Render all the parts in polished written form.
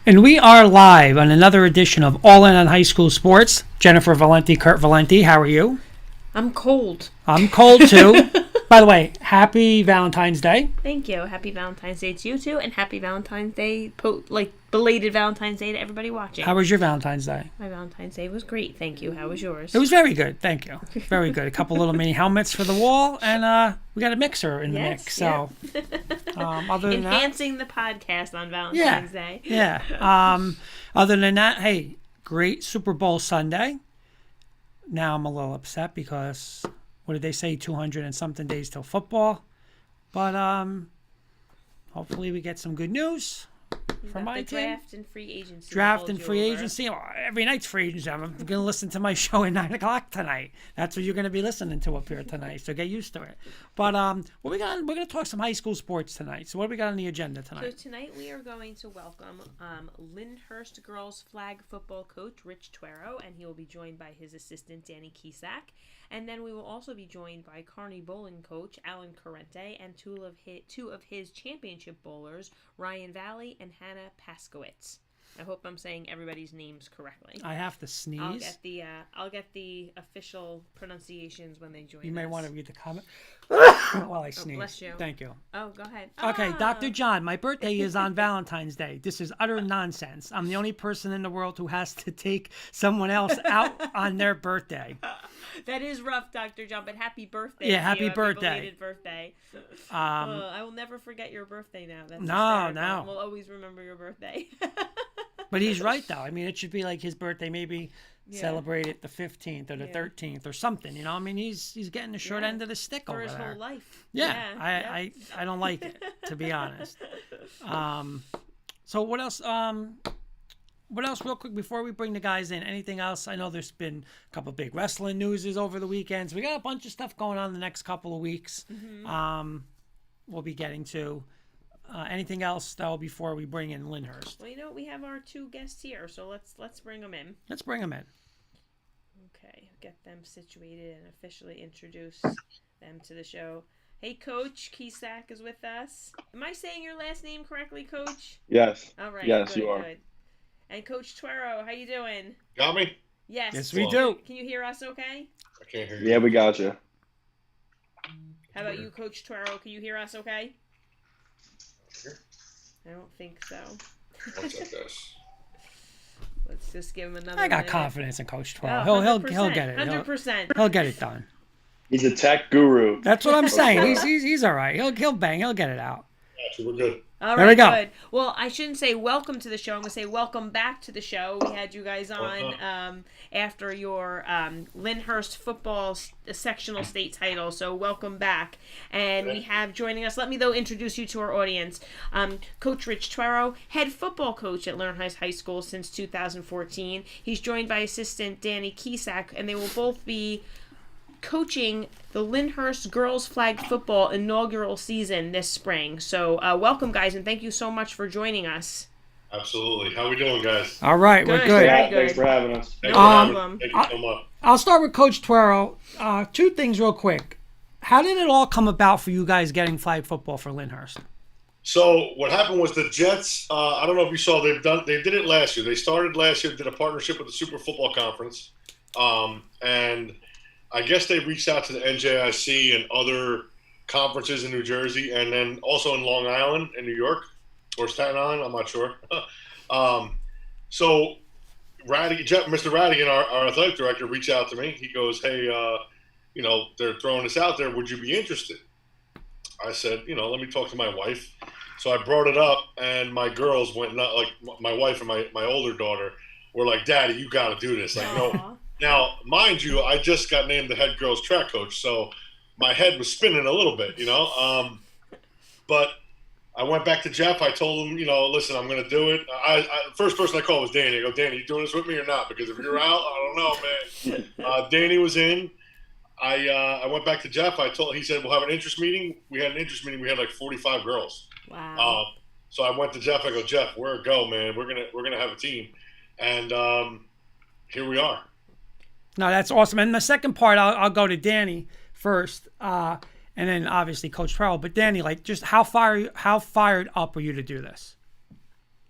And we are live on another edition of All In on High School Sports. Jennifer Valenti, Kurt Valenti, how are you? I'm cold. I'm cold too. By the way, happy Valentine's Day. Thank you. Happy Valentine's Day to you too, and happy Valentine's Day, belated Valentine's Day to everybody watching. How was your Valentine's Day? My Valentine's Day was great. Thank you. How was yours? It was very good. Thank you. Very good. A couple little mini helmets for the wall, and we got a mixer in the mix. So, other than enhancing the podcast on Valentine's Day. Yeah. Other than that, hey, great Super Bowl Sunday. Now I'm a little upset because what did they say? 200 and something days till football, but hopefully we get some good news from my team. Draft and free agency. Draft and free agency. Oh, every night's free agency. I'm going to listen to my show at 9:00 tonight. That's what you're going to be listening to up here tonight. So get used to it. But what we got? We're going to talk some high school sports tonight. So what do we got on the agenda tonight? So tonight we are going to welcome Lyndhurst girls flag football coach Rich Tuero, and he will be joined by his assistant Danny Kisak. And then we will also be joined by Kearny bowling coach Alan Correnti and two of his championship bowlers, Ryan Valli and Hannah Paszkiewicz. I hope I'm saying everybody's names correctly. I have to sneeze. I'll get the official pronunciations when they join us. You may want to read the comment while I sneeze. Bless you. Thank you. Oh, go ahead. Okay, Dr. John, my birthday is on Valentine's Day. This is utter nonsense. I'm the only person in the world who has to take someone else out on their birthday. That is rough, Dr. John, but happy birthday. Yeah, happy birthday. Happy belated birthday. I will never forget your birthday now. That's no. We'll always remember your birthday. But he's right, though. I mean, it should be like his birthday, maybe celebrate it the 15th or the 13th or something. You know, I mean, he's getting the short end of the stick over there. For his whole life. Yeah. I don't like it, to be honest. So what else? What else, real quick, before we bring the guys in? Anything else? I know there's been a couple of big wrestling newses over the weekends. We got a bunch of stuff going on the next couple of weeks. Mm-hmm. We'll be getting to. Anything else, though, before we bring in Lyndhurst? Well, we have our two guests here, so let's bring them in. Let's bring them in. Okay, get them situated and officially introduce them to the show. Hey, Coach Kisak is with us. Am I saying your last name correctly, Coach? Yes. All right. Yes, good, you are. Good. And Coach Tuero, how you doing? Got me? Yes. Yes, we do. Can you hear us okay? I can't hear you. Yeah, we got you. How about you, Coach Tuero? Can you hear us okay? I don't think so. What's up, guys? Let's just give him another I got minute. confidence in Coach Tuero. Oh, He'll get it. 100%. He'll get it done. He's a tech guru. That's what I'm saying. He's all right. He'll bang. He'll get it out. Actually, we're good. All There right, we go. good. Well, I shouldn't say welcome to the show. I'm going to say welcome back to the show. We had you guys on after your Lyndhurst football sectional state title, so welcome back. And we have joining us, let me, though, introduce you to our audience. Coach Rich Tuero, head football coach at Lyndhurst High School since 2014. He's joined by assistant Danny Kisak, and they will both be coaching the Lyndhurst girls flag football inaugural season this spring. So welcome, guys, and thank you so much for joining us. Absolutely. How we doing, guys? All right, we're good. Very good. Thanks for having us. Thank problem. you so much. I'll start with Coach Tuero. Two things real quick. How did it all come about for you guys getting flag football for Lyndhurst? So what happened was the Jets, I don't know if you saw, they did it last year. They started last year, did a partnership with the Super Football Conference. And I guess they reached out to the NJIC and other conferences in New Jersey, and then also in Long Island in New York, or Staten Island, I'm not sure. So Mr. Radigan, our athletic director, reached out to me. He goes, hey, they're throwing this out there. Would you be interested? I said, let me talk to my wife. So I brought it up, and my girls went, my wife and my older daughter were like, Daddy, you got to do this. Like, no. Now, mind you, I just got named the head girls track coach, so my head was spinning a little bit, But I went back to Jeff. I told him, listen, I'm going to do it. First person I called was Danny. I go, Danny, you doing this with me or not? Because if you're out, I don't know, man. Danny was in. I went back to Jeff. He said, we'll have an interest meeting. We had an interest meeting. We had like 45 girls. Wow. So I went to Jeff. I go, Jeff, we're a go, man. We're gonna have a team, and here we are. No, that's awesome. And the second part, I'll go to Danny first, and then obviously Coach Tuero. But Danny, just how fired up are you to do this?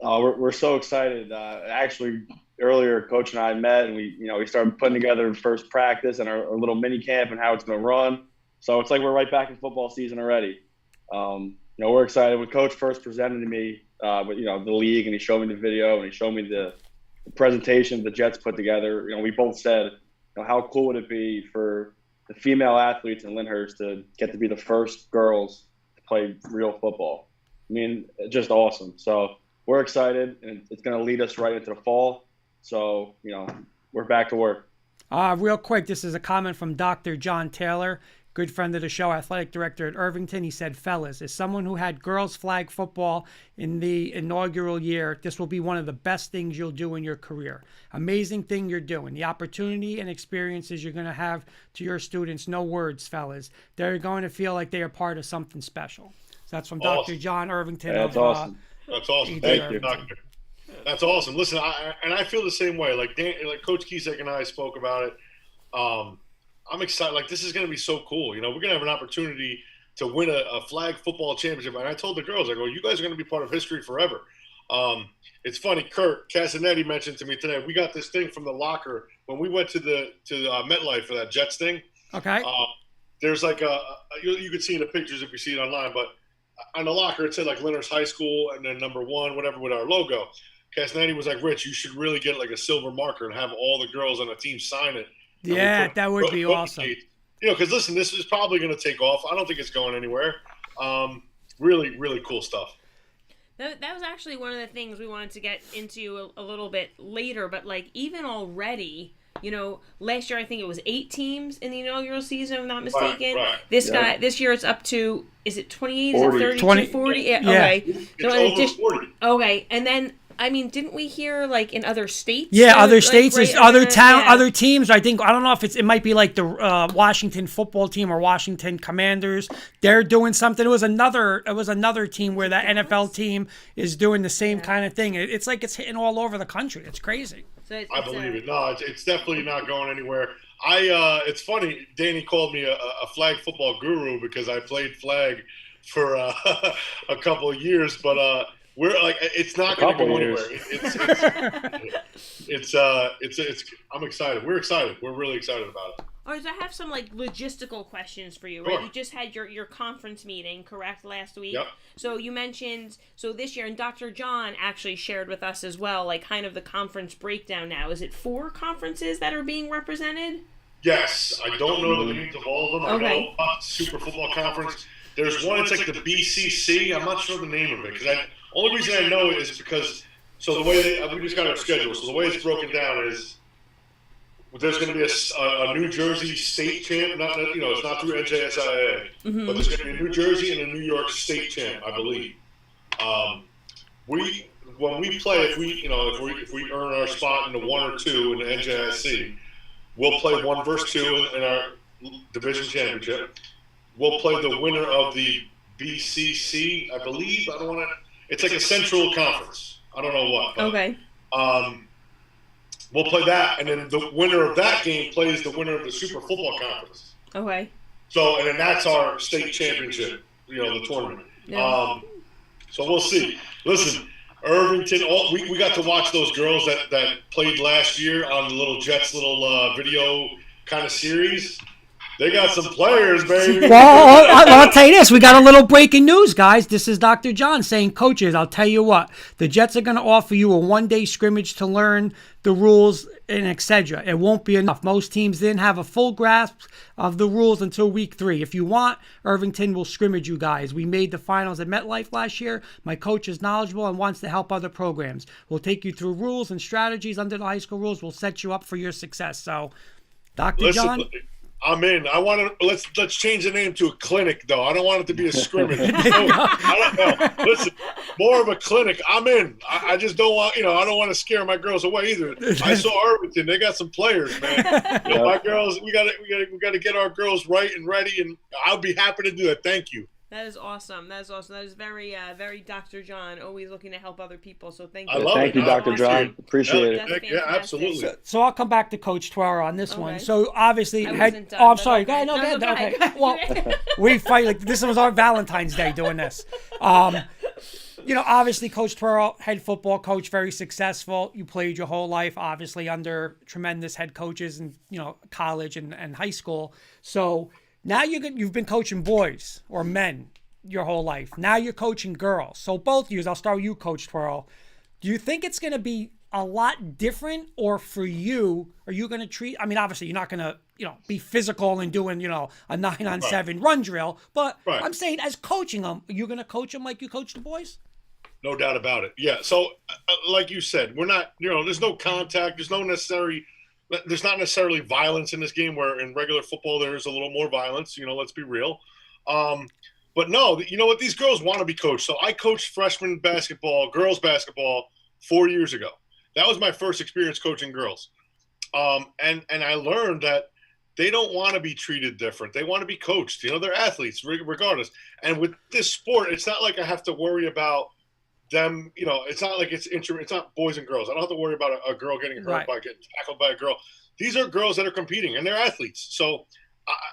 We're so excited. Actually, earlier, Coach and I met, and we started putting together the first practice and our little mini camp and how it's going to run. So it's like we're right back in football season already. We're excited. When Coach first presented to me, the league, and he showed me the video and he showed me the presentation the Jets put together. We both said, how cool would it be for the female athletes in Lyndhurst to get to be the first girls to play real football? I mean, just awesome. So we're excited, and it's going to lead us right into the fall. So, we're back to work. Real quick, this is a comment from Dr. John Taylor, good friend of the show, athletic director at Irvington. He said, fellas, as someone who had girls flag football in the inaugural year, this will be one of the best things you'll do in your career. Amazing thing you're doing. The opportunity and experiences you're going to have to your students, no words, fellas. They're going to feel like they are part of something special. So that's from Dr. John Irvington. That's awesome. That's awesome. Thank you, Doctor. That's awesome. Listen, I feel the same way. Like Coach Kiesek and I spoke about it. I'm excited. Like, this is going to be so cool. We're going to have an opportunity to win a flag football championship. And I told the girls, I go, you guys are going to be part of history forever. It's funny. Kurt Casanetti mentioned to me today, we got this thing from the locker when we went to MetLife for that Jets thing. Okay. There's like you could see in the pictures if you see it online, but on the locker it said like Lyndhurst High School and then number 1, whatever, with our logo. Casanetti was like, Rich, you should really get like a silver marker and have all the girls on the team sign it. Yeah, that would be awesome. Because listen, this is probably going to take off. I don't think it's going anywhere. Really, really cool stuff. That was actually one of the things we wanted to get into a little bit later, but like even already, last year I think it was 8 teams in the inaugural season, if I'm not mistaken. Right. This year it's up to, is it 28? 40. Is it 30? 20. 40? Yeah. Yeah. Okay. It's over 40. Okay, and then didn't we hear like in other states? Yeah, other states, right, other teams. I don't know if it might be like the Washington football team or Washington Commanders. They're doing something. It was another team where that NFL team is doing the same kind of thing. It's like it's hitting all over the country. It's crazy. So I believe it. No, it's definitely not going anywhere. It's funny. Danny called me a flag football guru because I played flag for a couple of years, but. We're like, it's not going to go anywhere. I'm excited. We're excited. We're really excited about it. All right, so I have some like logistical questions for you. Sure. Right, you just had your conference meeting, correct, last week? Yep. So you mentioned this year, and Dr. John actually shared with us as well, like kind of the conference breakdown. Now, is it 4 conferences that are being represented? Yes, I don't know the names of all of them. Okay. I know about the Super Football Conference. There's one. It's like the BCC. I'm not sure the name of it because only reason I know it is because the way we just got our schedule. So the way it's broken down is there's going to be a New Jersey state champ. It's not through NJSIA, but there's going to be a New Jersey and a New York state champ, I believe. When we play, if we earn our spot in the 1 or 2 in the NJSC, we'll play 1 versus 2 in our division championship. We'll play the winner of the BCC, I believe. It's like a central conference. I don't know what. But, Okay. We'll play that, and then the winner of that game plays the winner of the Super Football Conference. Okay. So, and then that's our state championship, the tournament. Yeah. So we'll see. Listen, Irvington, we got to watch those girls that played last year on the little Jets video kind of series. They got some players, baby. Well, I'll tell you this. We got a little breaking news, guys. This is Dr. John saying, coaches, I'll tell you what. The Jets are going to offer you a 1-day scrimmage to learn the rules and etc. It won't be enough. Most teams didn't have a full grasp of the rules until week 3. If you want, Irvington will scrimmage you guys. We made the finals at MetLife last year. My coach is knowledgeable and wants to help other programs. We'll take you through rules and strategies under the high school rules. We'll set you up for your success. So, Dr. John... I'm in. I want to let's change the name to a clinic, though. I don't want it to be a scrimmage. I don't know. Listen, more of a clinic. I'm in. I just don't want I don't want to scare my girls away either. I saw Irvington. They got some players, man. My girls. We got to get our girls right and ready, and I'll be happy to do that. Thank you. That is awesome. That is very, very Dr. John, always looking to help other people. So thank you. Thank you, Dr. John. Appreciate it. Yeah, absolutely. So I'll come back to Coach Tuero on this one. So obviously, I'm sorry. Go ahead. No, go ahead. Okay. Well, we fight like this was our Valentine's Day doing this. Obviously, Coach Tuero, head football coach, very successful. You played your whole life, obviously, under tremendous head coaches in, college and high school. So now you've been coaching boys or men your whole life. Now you're coaching girls. So both of you, I'll start with you, Coach Tuero. Do you think it's going to be a lot different, or for you, are you going to treat, obviously you're not going to, be physical and doing, a 9-on-7 run drill, but I'm saying as coaching them, are you going to coach them like you coach the boys? No doubt about it. Yeah. So like you said, we're not, there's no contact. There's not necessarily violence in this game, where in regular football, there's a little more violence, let's be real. But no, you know what? These girls want to be coached. So I coached freshman basketball, girls basketball 4 years ago. That was my first experience coaching girls. And I learned that they don't want to be treated different. They want to be coached. They're athletes regardless. And with this sport, it's not like I have to worry about them. It's not like it's not boys and girls. I don't have to worry about a girl getting hurt by getting tackled by a girl. These are girls that are competing, and they're athletes. So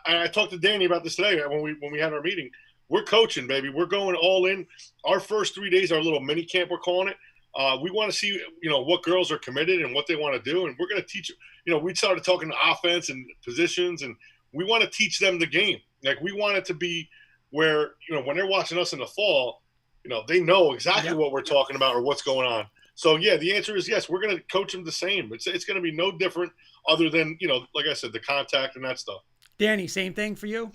I talked to Danny about this today when we had our meeting. We're coaching, baby. We're going all in. Our first 3 days, our little mini camp, we're calling it. We want to see, what girls are committed and what they want to do. And we're going to teach, we started talking offense and positions, and we want to teach them the game. Like, we want it to be where, when they're watching us in the fall, they know exactly what we're talking about or what's going on. So, yeah, the answer is yes. We're going to coach them the same. It's going to be no different other than, like I said, the contact and that stuff. Danny, same thing for you?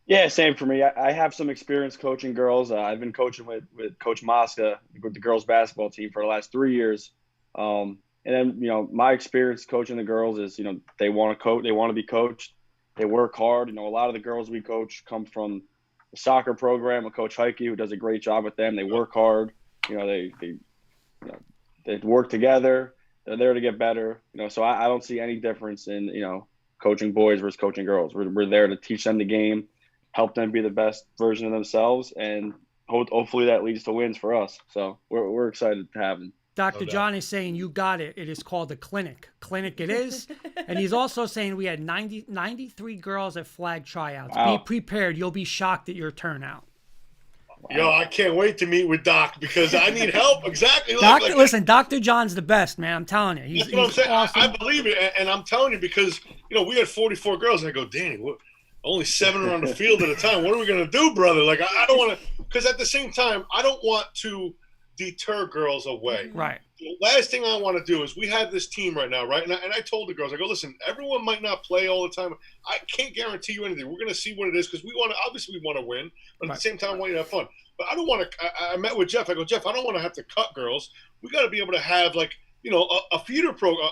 Yeah, same for me. I have some experience coaching girls. I've been coaching with Coach Mosca with the girls basketball team for the last 3 years. And then, my experience coaching the girls is, they want to coach, they want to be coached. They work hard. A lot of the girls we coach come from the soccer program with Coach Heike, who does a great job with them. They work hard. They work together. They're there to get better. So I don't see any difference in, coaching boys versus coaching girls. We're there to teach them the game, help them be the best version of themselves, and hopefully that leads to wins for us. So we're excited to have them. Dr. John is saying you got it. It is called a clinic. Clinic it is. And he's also saying we had 93 girls at flag tryouts. Wow. Be prepared. You'll be shocked at your turnout. Wow. Yo, I can't wait to meet with Doc because I need help. Exactly. Listen, Dr. John's the best, man. I'm telling you. He's what I'm saying. Awesome. I believe it. And I'm telling you because, we had 44 girls. And I go, Danny, only 7 are on the field at a time. What are we going to do, brother? Like, I don't want to – because at the same time, I don't want to deter girls away. Right. The last thing I want to do is we have this team right now, right? And I told the girls, I go, listen, everyone might not play all the time. I can't guarantee you anything. We're going to see what it is because we want to win. But at the same time, I want you to have fun. But I don't want to – I met with Jeff. I go, Jeff, I don't want to have to cut girls. We got to be able to have, like, a feeder program,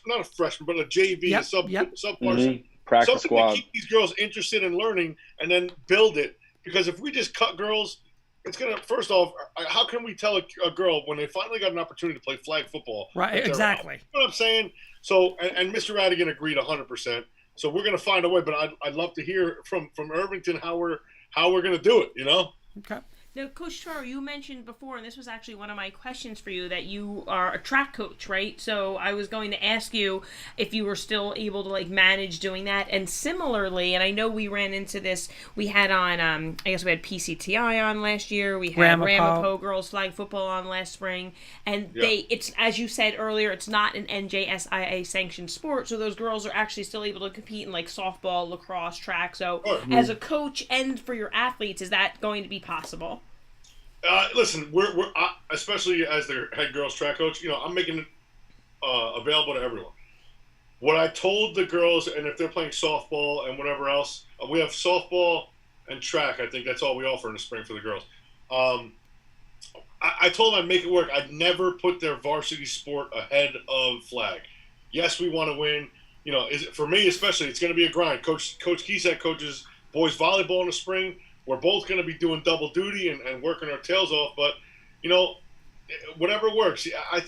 not a freshman, but a JV, a sub-varsity. Mm-hmm. Practice something to keep these girls interested in learning and then build it. Because if we just cut girls, it's going to – first off, how can we tell a girl when they finally got an opportunity to play flag football? Right, exactly. You know what I'm saying? So, and Mr. Radigan agreed 100%. So we're going to find a way. But I'd love to hear from Irvington how we're going to do it, Okay. Now, Coach Tuero, you mentioned before, and this was actually one of my questions for you, that you are a track coach, right? So I was going to ask you if you were still able to, manage doing that. And similarly, and I know we ran into this, we had on, I guess we had PCTI on last year, we had Ramapo girls flag football on last spring, and it's, as you said earlier, it's not an NJSIA sanctioned sport, so those girls are actually still able to compete in, softball, lacrosse, track. So as a coach and for your athletes, is that going to be possible? Listen, we're especially as their head girls track coach, I'm making it available to everyone. What I told the girls, and if they're playing softball and whatever else, we have softball and track. I think that's all we offer in the spring for the girls. I told them I'd make it work. I'd never put their varsity sport ahead of flag. Yes, we want to win. For me especially, it's going to be a grind. Coach Kisak coaches boys volleyball in the spring. We're both going to be doing double duty and working our tails off. But, whatever works. I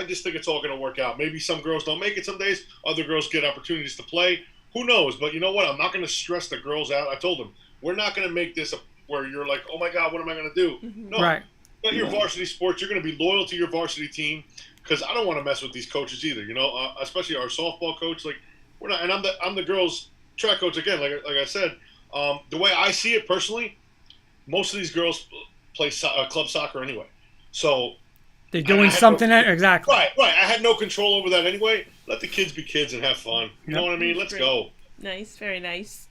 just think it's all going to work out. Maybe some girls don't make it some days. Other girls get opportunities to play. Who knows? But you know what? I'm not going to stress the girls out. I told them, we're not going to make this where you're like, oh, my God, what am I going to do? No. Right. Not your varsity sports. You're going to be loyal to your varsity team because I don't want to mess with these coaches either, especially our softball coach. We're not – and I'm the girls' track coach again, like I said. The way I see it personally, most of these girls play club soccer anyway. So they're doing something exactly. Right. I had no control over that anyway. Let the kids be kids and have fun. You know what I mean? Let's go. Nice, very nice.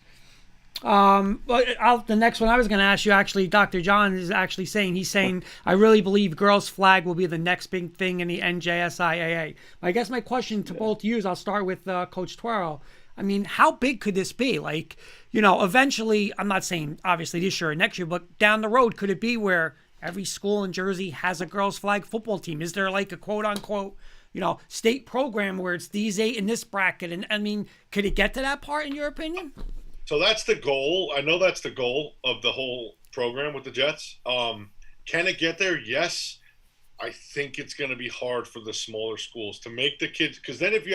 The next one I was going to ask you, actually, Dr. John is actually saying, I really believe girls' flag will be the next big thing in the NJSIAA. I guess my question to both of you is, I'll start with Coach Tuero. I mean, how big could this be? Like, eventually, I'm not saying obviously this year or next year, but down the road, could it be where every school in Jersey has a girls' flag football team? Is there like a quote unquote, state program where it's these 8 in this bracket? And I mean, could it get to that part in your opinion? So that's the goal. I know that's the goal of the whole program with the Jets. Can it get there? Yes. I think it's going to be hard for the smaller schools to make the kids, because then if we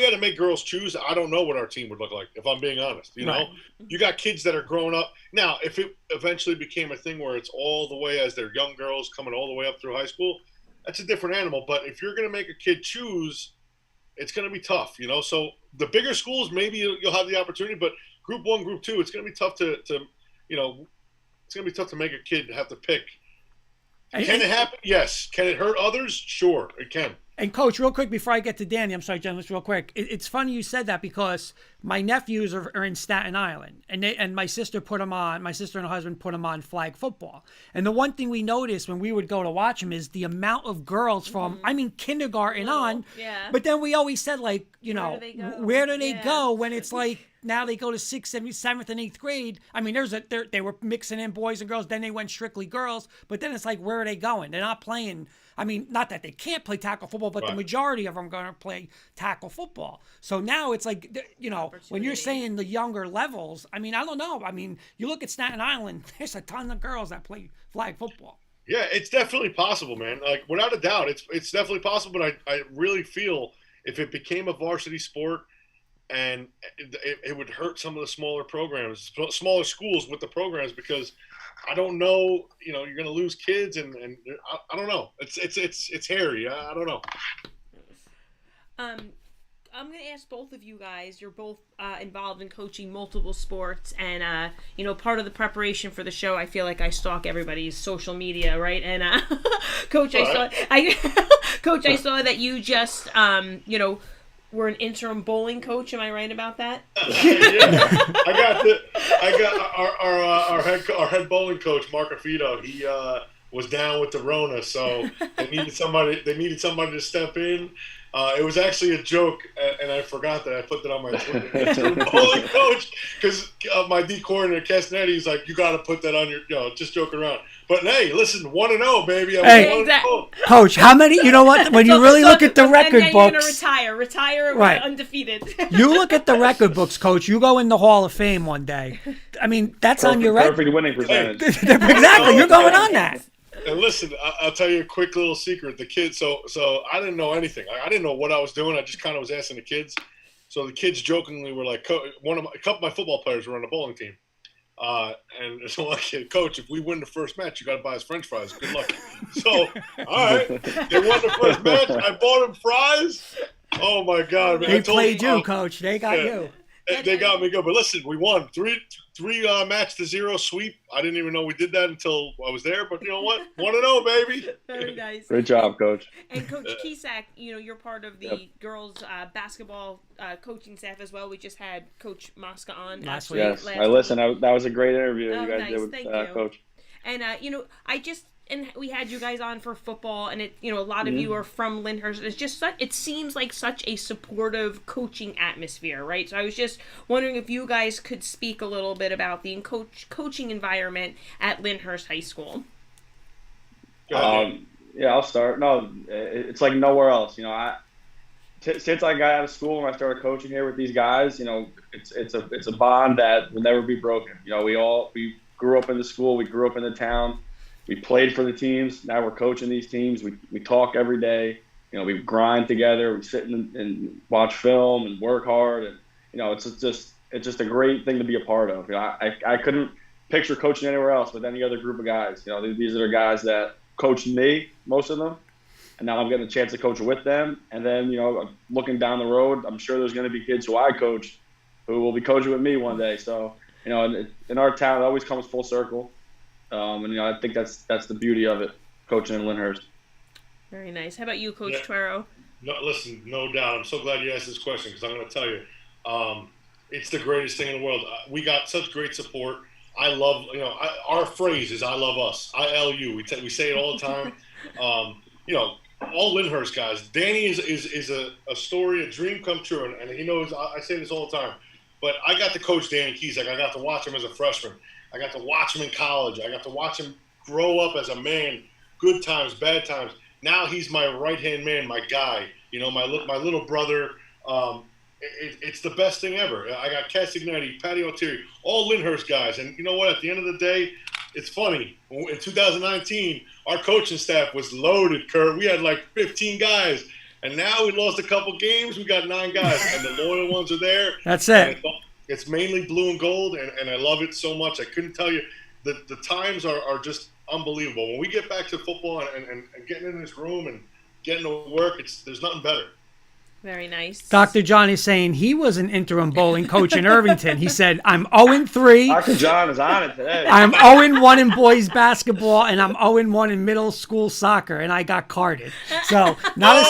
had to make girls choose, I don't know what our team would look like, if I'm being honest. Right. You got kids that are growing up. Now, if it eventually became a thing where it's all the way as they're young girls coming all the way up through high school, that's a different animal. But if you're going to make a kid choose, it's going to be tough, So the bigger schools, maybe you'll have the opportunity, but Group 1, Group 2, it's going to be tough to it's going to be tough to make a kid have to pick. Can it happen? Yes. Can it hurt others? Sure, it can. And Coach, real quick before I get to Danny, I'm sorry, Jen, just real quick. It's funny you said that because my nephews are in Staten Island, and my sister and her husband put them on flag football. And the one thing we noticed when we would go to watch them is the amount of girls from, kindergarten on. Yeah. But then we always said, like, where do they Yeah. go when it's like now they go to 6th, 7th, and 8th grade? I mean, they were mixing in boys and girls. Then they went strictly girls. But then it's like, where are they going? They're not playing. I mean, not that they can't play tackle football, but the majority of them are going to play tackle football. So now it's like, when you're saying the younger levels, I mean, I don't know. I mean, you look at Staten Island, there's a ton of girls that play flag football. Yeah, it's definitely possible, man. Like, without a doubt, it's definitely possible. But I really feel if it became a varsity sport, and it would hurt some of the smaller programs, smaller schools with the programs, because I don't know, you're going to lose kids, and I don't know. It's hairy. I don't know. I'm going to ask both of you guys. You're both involved in coaching multiple sports, and part of the preparation for the show, I feel like I stalk everybody's social media, right? And Coach, Coach, I saw that you just we're an interim bowling coach. Am I right about that? Yeah. I got our head bowling coach, Mark Affido. He was down with the Rona, so they needed somebody to step in. It was actually a joke, and I forgot that I put that on my Twitter. Bowling coach, because my D coordinator, Castanetti, he's like, you got to put that on your, just joking around. But hey, listen, 1-0, baby. Coach, how many? You know what? When you really look at the record books, you're gonna retire right? Undefeated. You look at the record books, Coach. You go in the Hall of Fame one day. I mean, that's on your record. Perfect winning percentage. Exactly, you're going on that. And listen, I'll tell you a quick little secret. The kids, so I didn't know anything. I didn't know what I was doing. I just kind of was asking the kids. So the kids jokingly were like, a couple of my football players were on the bowling team. And so one kid, Coach, if we win the first match, you got to buy us French fries. Good luck. So, all right. They won the first match. I bought them fries. Oh, my God. Man. They played you, Coach. They got you. They got me good. But listen, we won. Three match to 0 sweep. I didn't even know we did that until I was there. But you know what? 1-0, baby. Very nice. Great job, Coach. And Coach Kisak, you're part of the girls basketball coaching staff as well. We just had Coach Mosca on last week. Yes, I listened. That was a great interview you guys did with Coach. And we had you guys on for football, and a lot of you are from Lyndhurst. It's just it seems like such a supportive coaching atmosphere, right? So I was just wondering if you guys could speak a little bit about the coaching environment at Lyndhurst High School. Yeah, I'll start. No, it's like nowhere else. Since I got out of school and I started coaching here with these guys, it's a bond that will never be broken. We grew up in the school, we grew up in the town. We played for the teams. Now we're coaching these teams. We talk every day. We grind together. We sit and watch film and work hard. And it's just a great thing to be a part of. I couldn't picture coaching anywhere else with any other group of guys. These are the guys that coached me, most of them, and now I'm getting a chance to coach with them. And then looking down the road, I'm sure there's going to be kids who I coach who will be coaching with me one day. So in our town, it always comes full circle. And I think that's the beauty of it, coaching in Lyndhurst. Very nice. How about you, Coach Yeah. Tuero? No, listen, no doubt. I'm so glad you asked this question because I'm going to tell you, it's the greatest thing in the world. We got such great support. I love, our phrase is "I love us." ILU. We say it all the time. All Lyndhurst guys. Danny is a story, a dream come true, and he knows. I say this all the time. But I got to coach Danny Keys. I got to watch him as a freshman. I got to watch him in college. I got to watch him grow up as a man. Good times, bad times. Now he's my right-hand man, my guy. My little brother. It's the best thing ever. I got Castignetti, Patty Altieri, all Lyndhurst guys. And you know what? At the end of the day, it's funny. In 2019, our coaching staff was loaded, Kurt. We had like 15 guys. And now we lost a couple games. We got 9 guys. And the loyal ones are there. That's it. It's mainly blue and gold, and I love it so much. I couldn't tell you. The times are just unbelievable. When we get back to football and getting in this room and getting to work, there's nothing better. Very nice. Dr. John is saying he was an interim bowling coach in Irvington. He said, I'm 0-3. Dr. John is on it today. I'm 0-1 in boys basketball, and I'm 0-1 in middle school soccer, and I got carded. So, not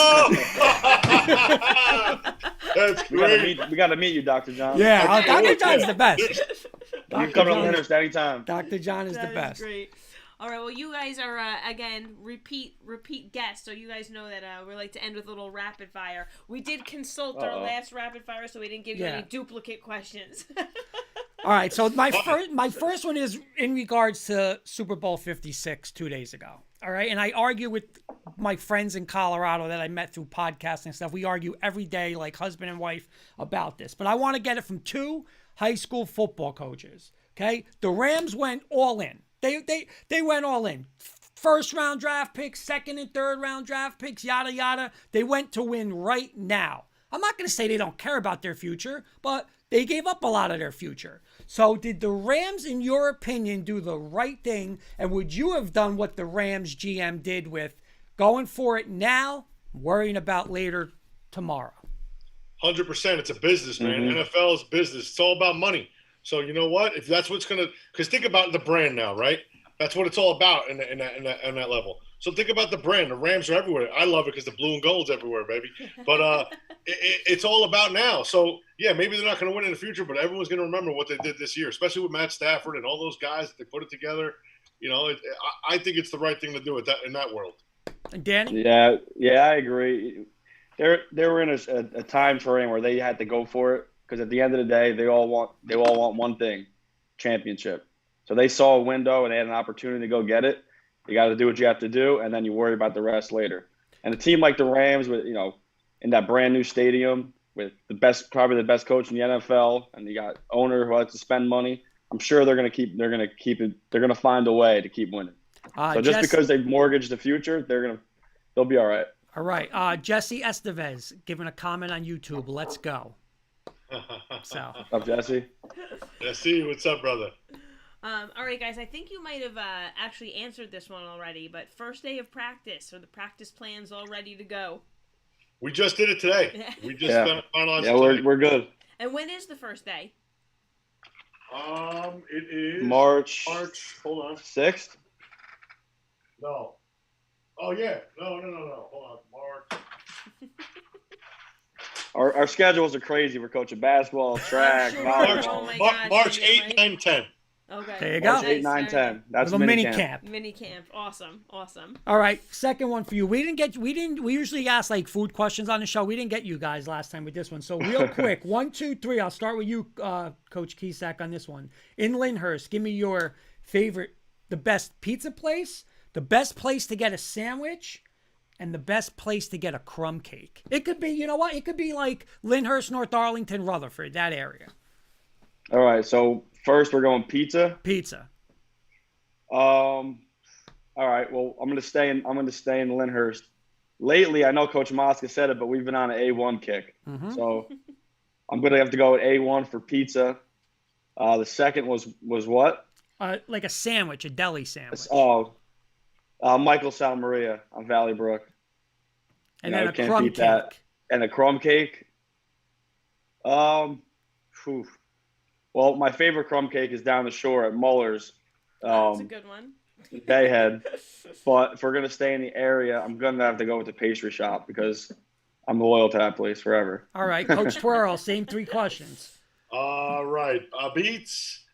That's great. We got to meet you, Dr. John. Yeah, Dr. John's the best. You come to Lyndhurst anytime. Dr. John is the That best. is great. All right, well, you guys are, again, repeat guests, so you guys know that we like to end with a little rapid fire. We did consult our last rapid fire, so we didn't give you any duplicate questions. All right, so my first one is in regards to Super Bowl 56 2 days ago. All right, and I argue with my friends in Colorado that I met through podcasting and stuff. We argue every day like husband and wife about this. But I want to get it from 2 high school football coaches, okay? The Rams went all in. They went all in. First round draft picks, second and third round draft picks, yada, yada. They went to win right now. I'm not going to say they don't care about their future, but they gave up a lot of their future. So did the Rams, in your opinion, do the right thing? And would you have done what the Rams GM did with going for it now, worrying about later tomorrow? 100%. It's a business, man. NFL is business. It's all about money. So you know what? If that's what's going to – because think about the brand now, right? That's what it's all about in that level. So think about the brand. The Rams are everywhere. I love it because the blue and gold's everywhere, baby. But it's all about now. So, yeah, maybe they're not going to win in the future, but everyone's going to remember what they did this year, especially with Matt Stafford and all those guys that they put it together. I think it's the right thing to do in that world. And Danny? Yeah, I agree. They were in a time frame where they had to go for it because at the end of the day, they all want one thing, championship. So they saw a window and they had an opportunity to go get it. You got to do what you have to do, and then you worry about the rest later. And a team like the Rams, with in that brand new stadium with probably the best coach in the NFL, and you got owner who has to spend money. I'm sure they're going to keep it. They're going to find a way to keep winning. So just because they mortgaged the future, they'll be all right. All right, Jesse Estevez giving a comment on YouTube. Let's go. So, What's up, Jesse? Jesse, what's up, brother? All right, guys, I think you might have actually answered this one already, but first day of practice, are the practice plans all ready to go? We just did it today. We just finalized Yeah, it today. we're good. And when is the first day? It is March. Hold on. 6th? No. Oh, yeah. No. Hold on. March. Our schedules are crazy. We're coaching basketball, track, Sure. volleyball. Oh my gosh, March you're 8, right. 9, 10. Okay. There you go. March 8, 9, 10. That's little mini camp. camp. Mini camp. Awesome. All right, second one for you. We usually ask like food questions on the show. We didn't get you guys last time with this one. So real quick, 1, 2, 3. I'll start with you, Coach Kisak, on this one. In Lyndhurst, give me your favorite, the best pizza place, the best place to get a sandwich, and the best place to get a crumb cake. It could be, it could be like Lyndhurst, North Arlington, Rutherford, that area. All right, so first we're going pizza. All right, well, I'm gonna stay in Lyndhurst. Lately, I know Coach Mosca said it, but we've been on an A1 kick. So I'm gonna have to go with A1 for pizza. The second was what? Like a sandwich, a deli sandwich. Michael Sal Maria on Valley Brook. And then a can't crumb beat cake. that. And a crumb cake. Well, my favorite crumb cake is down the shore at Muller's. That's a good one. Bayhead. But if we're gonna stay in the area, I'm gonna have to go with the pastry shop because I'm loyal to that place forever. All right, Coach Tuero, same 3 questions. All right, beats.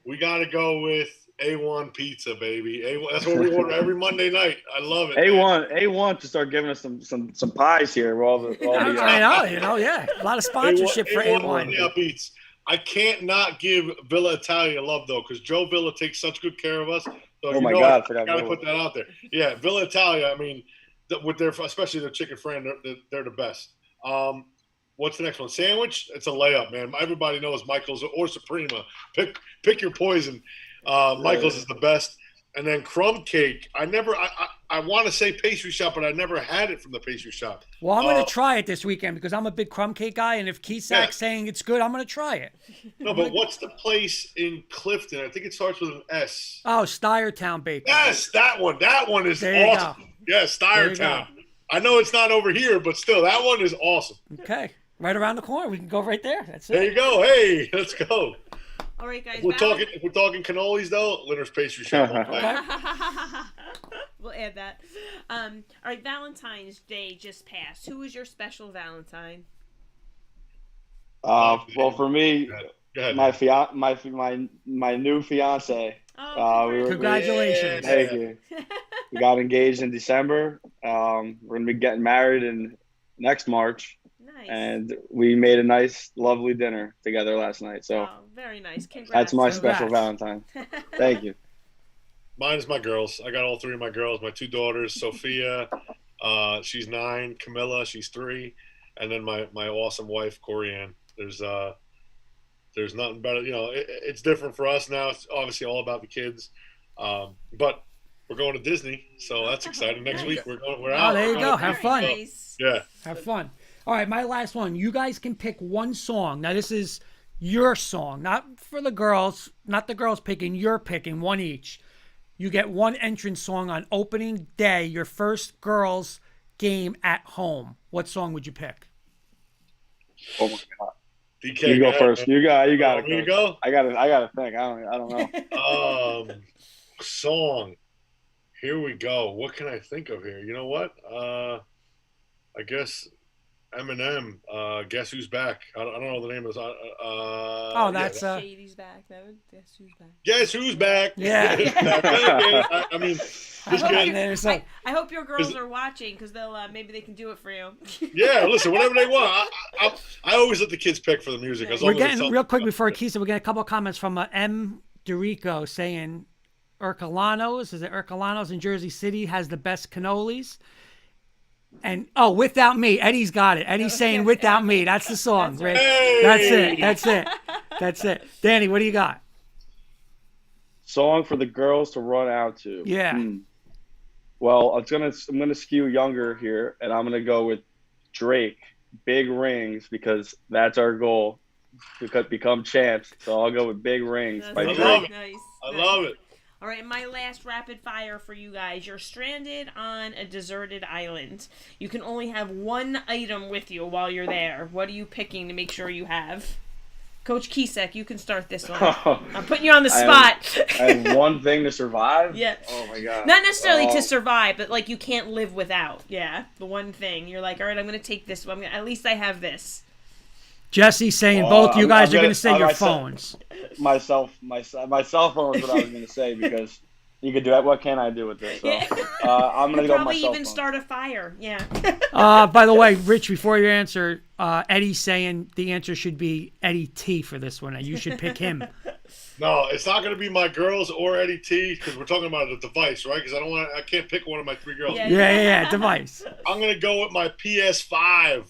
We got to go with A1 pizza, baby. A1, that's what we order every Monday night. I love it. A1 to start giving us some pies here. I know, yeah. A lot of sponsorship for A1. Yeah, beats. I can't not give Villa Italia love, though, because Joe Villa takes such good care of us. So oh, my God. I got to put that out there. Yeah, Villa Italia, I mean, with their, especially their chicken friend, they're the best. What's the next one? Sandwich? It's a layup, man. Everybody knows Michael's or Suprema. Pick your poison. Michael's is the best. And then crumb cake. I want to say pastry shop, but I never had it from the pastry shop. Well, I'm going to try it this weekend because I'm a big crumb cake guy, and if Kesak's saying it's good, I'm going to try it. No, but what's the place in Clifton? I think it starts with an S. Oh, Steyertown Bakery. Yes, that one. That one is awesome. Yeah, Steyertown. I know it's not over here, but still, that one is awesome. Okay. Right around the corner. We can go right there. That's it. There you go. Hey, let's go. All right, guys. If we're talking cannolis, though, Lyndhurst Pastry Shop. Okay. We'll add that. All right, Valentine's Day just passed. Who was your special Valentine? Well, for me, Go ahead. my new fiance. Oh, congratulations. Thank you. We got engaged in December. We're gonna be getting married in next March. Nice. And we made a nice, lovely dinner together last night. So very nice. Congrats. that's my special Valentine. Thank you. Mine's my girls. I got all 3 of my girls. My 2 daughters, Sophia, she's 9. Camilla, she's 3, and then my awesome wife, Corianne. There's nothing better. You know, it's different for us now. It's obviously all about the kids, but we're going to Disney, so that's exciting. Next week we're out. Oh, there you go. Have fun. Nice. Yeah. Have fun. All right, my last one. You guys can pick one song. Now, this is your song, not for the girls, not the girls picking. You're picking one each. You get one entrance song on opening day, your first girls' game at home. What song would you pick? Oh my God. DK, you go first. You got it. You go. I gotta think. I don't know. Song. Here we go. What can I think of here? You know what? I guess Eminem. Guess Who's Back. I don't know the name of this. That's Shady's back. That would Guess Who's Back. Guess Who's Back. Yeah. I mean, this kid. I hope your girls are watching because they'll maybe they can do it for you. Yeah, listen, whatever they want. I always let the kids pick for the music. We're getting real quick before Keisa. We're getting a couple of comments from M. Dorico saying Ercolanos. Is it Ercolanos in Jersey City has the best cannolis? And Without Me. Eddie's got it. Eddie's saying Without Me. That's the song. Rick. Hey! That's it. Danny, what do you got? Song for the girls to run out to. Yeah. Well, I'm gonna skew younger here, and I'm gonna go with Drake, Big Rings, because that's our goal to become champs. So I'll go with Big Rings by Drake. I love it. All right, my last rapid fire for you guys. You're stranded on a deserted island. You can only have one item with you while you're there. What are you picking to make sure you have? Coach Kisek, you can start this one. I'm putting you on the spot. I have one thing to survive? Yeah. Oh, my God. Not necessarily to survive, but like you can't live without. Yeah, the one thing. You're like, all right, I'm going to take this one. At least I have this. Jesse saying both you guys are going to say your phones. My cell phone is what I was going to say because you could do that. What can I do with this? So, I'm going to go with my cell phone. Probably even start a fire. Yeah. By the way, Rich, before you answer, Eddie's saying the answer should be Eddie T for this one. You should pick him. No, it's not going to be my girls or Eddie T because we're talking about the device, right? Because I can't pick one of my 3 girls. Yeah, device. I'm going to go with my PS5.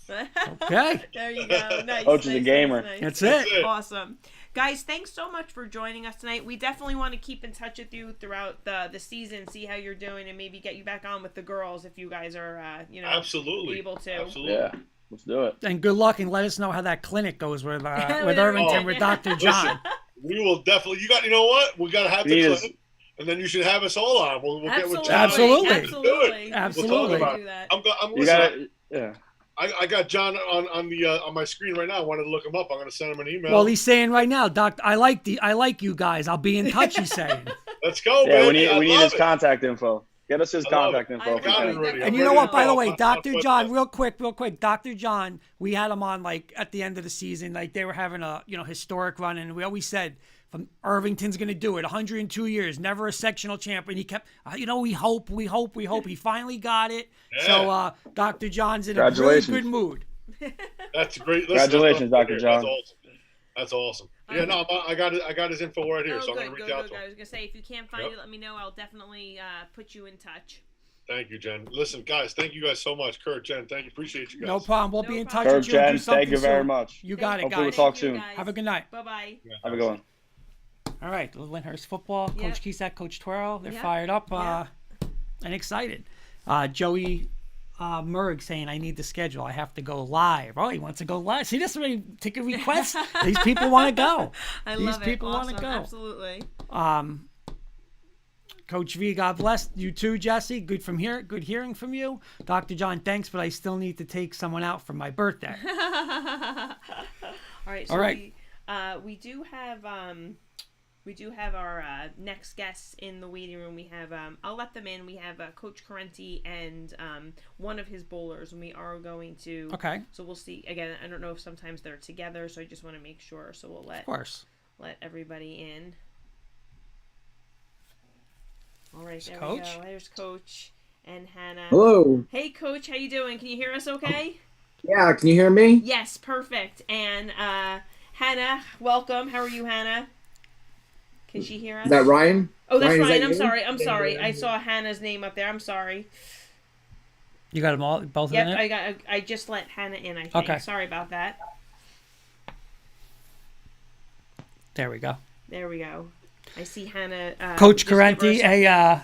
Okay. There you go. Nice. Coach is a gamer. Nice. That's it. Awesome. Guys, thanks so much for joining us tonight. We definitely want to keep in touch with you throughout the season, see how you're doing, and maybe get you back on with the girls if you guys are, absolutely able to. Absolutely. Yeah. Let's do it. And good luck, and let us know how that clinic goes with Irvington with Dr. John. We will definitely. You know what? We got to have the clinic, and then you should have us all on. We'll get with John. Absolutely. We'll do that. Yeah. I got John on my screen right now. I wanted to look him up. I'm going to send him an email. Well, he's saying right now, Doc, I like you guys. I'll be in touch. He's saying. Let's go, Yeah, baby. we need his contact info. Get us his I love contact it. info. I got it already. And I'm you know ready what, to by the go. way, I'm Dr. on John, foot. real quick, Dr. John, we had him on like at the end of the season, like they were having a historic run, and we always said from Irvington's going to do it, 102 years, never a sectional champion. He kept, we hope. He finally got it. Yeah. So Dr. John's in a really good mood. That's great. Listen, Congratulations, Dr. John. That's awesome. Yeah, no, I got his info right here, so I'm good, gonna reach out to him. I was gonna say, if you can't find it, let me know. I'll definitely put you in touch. Thank you, Jen. Listen, guys, thank you guys so much. Kurt, Jen, thank you. Appreciate you guys. No problem. We'll be in touch Kurt, with you and do Jen, something thank you very soon. much. You got it, Hopefully guys. we'll talk soon. Have a good night. Bye-bye. Yeah, Have a good one. All right, Lyndhurst football. Yep. Coach Kisak, Coach Tuero, they're Yep. fired up Yep. and excited. Joey Murg saying, I need the schedule. I have to go live. Oh, he wants to go live. See, this is a ticket request. These people want to go. These people want to go. Absolutely. Coach V, God bless you too, Jesse. Good hearing from you. Dr. John, thanks, but I still need to take someone out for my birthday. All right. So All right. We do have our next guests in the waiting room. We have I'll let them in. We have Coach Correnti and one of his bowlers, and we are going to. Okay. So we'll see. Again, I don't know if sometimes they're together, so I just want to make sure. So we'll let everybody in. All right, there we go. There's Coach and Hannah. Hello. Hey, Coach, how you doing? Can you hear us okay? Yeah, can you hear me? Yes, perfect. And Hannah, welcome. How are you, Hannah? Can she hear us? Is that Ryan? Oh, that's Ryan, is Ryan. that I'm you? sorry. I saw Hannah's name up there. I'm sorry. You got them all, both of them in? Yep, I just let Hannah in, I think. Okay. Sorry about that. There we go. There we go. I see Hannah. Coach just give her a Correnti, second.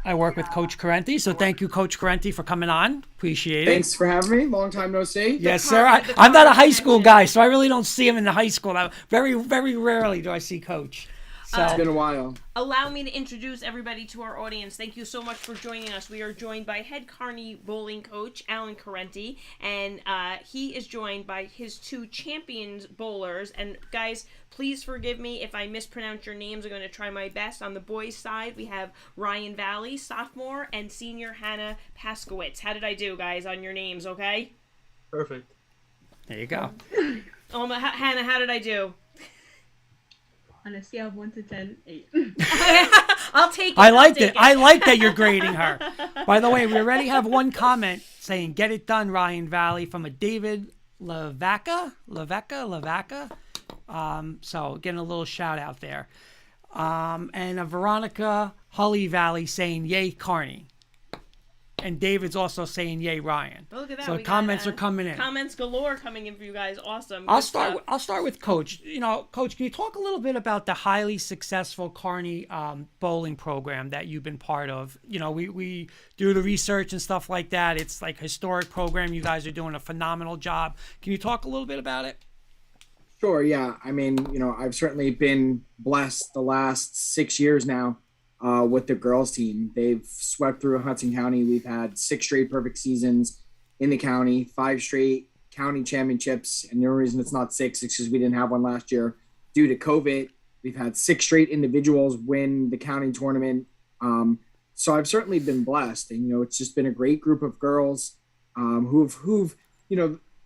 I work with Coach Correnti, so thank you, Coach Correnti, for coming on. Appreciate it. Thanks for having me. Long time no see. Yes, sir. I'm not a high school guy, so I really don't see him in the high school. Very, very rarely do I see Coach. So It's been a while. Allow me to introduce everybody to our audience. Thank you so much for joining us. We are joined by head Kearny bowling coach, Alan Correnti, and he is joined by his two champions bowlers. And guys, please forgive me if I mispronounce your names. I'm going to try my best. On the boys' side, we have Ryan Valli, sophomore, and senior Hannah Paszkiewicz. How did I do, guys, on your names, okay? Perfect. there you go. Hannah, how did I do? On a scale of 1 to 10, 8. I'll take it. I liked I'll it. take I like that you're grading her. By the way, we already have one comment saying, get it done, Ryan Valli, from a David Lavaca. So getting a little shout out there. And a Veronica Hully Valley saying, yay, Kearny. And David's also saying, yay, Ryan. Look at that. So We comments got, are coming in. Comments galore coming in for you guys. Awesome. I'll Good stuff. start with Coach. Coach, can you talk a little bit about the highly successful Kearny bowling program that you've been part of? We do the research and stuff like that. It's like a historic program. You guys are doing a phenomenal job. Can you talk a little bit about it? Sure, yeah. I mean, I've certainly been blessed the last 6 years now with the girls team. They've swept through Hudson County. We've had 6 straight perfect seasons in the county, 5 straight county championships. And the only reason it's not 6 is because we didn't have one last year due to COVID. We've had 6 straight individuals win the county tournament. So I've certainly been blessed. And, it's just been a great group of girls who've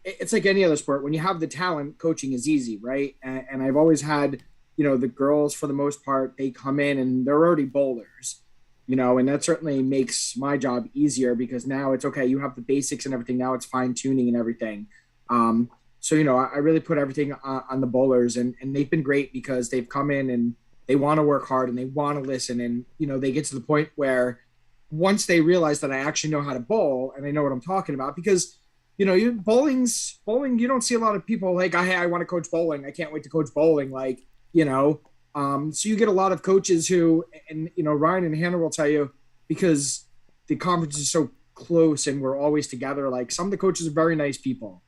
it's like any other sport. When you have the talent, coaching is easy, right? And I've always had, the girls, for the most part, they come in and they're already bowlers, and that certainly makes my job easier because now it's okay. You have the basics and everything. Now it's fine tuning and everything. So, I really put everything on the bowlers and they've been great because they've come in and they want to work hard and they want to listen. And, they get to the point where once they realize that I actually know how to bowl and I know what I'm talking about, because bowling, you don't see a lot of people like, hey, I want to coach bowling. I can't wait to coach bowling. So you get a lot of coaches who, and, Ryan and Hannah will tell you, because the conference is so close and we're always together. Like, some of the coaches are very nice people,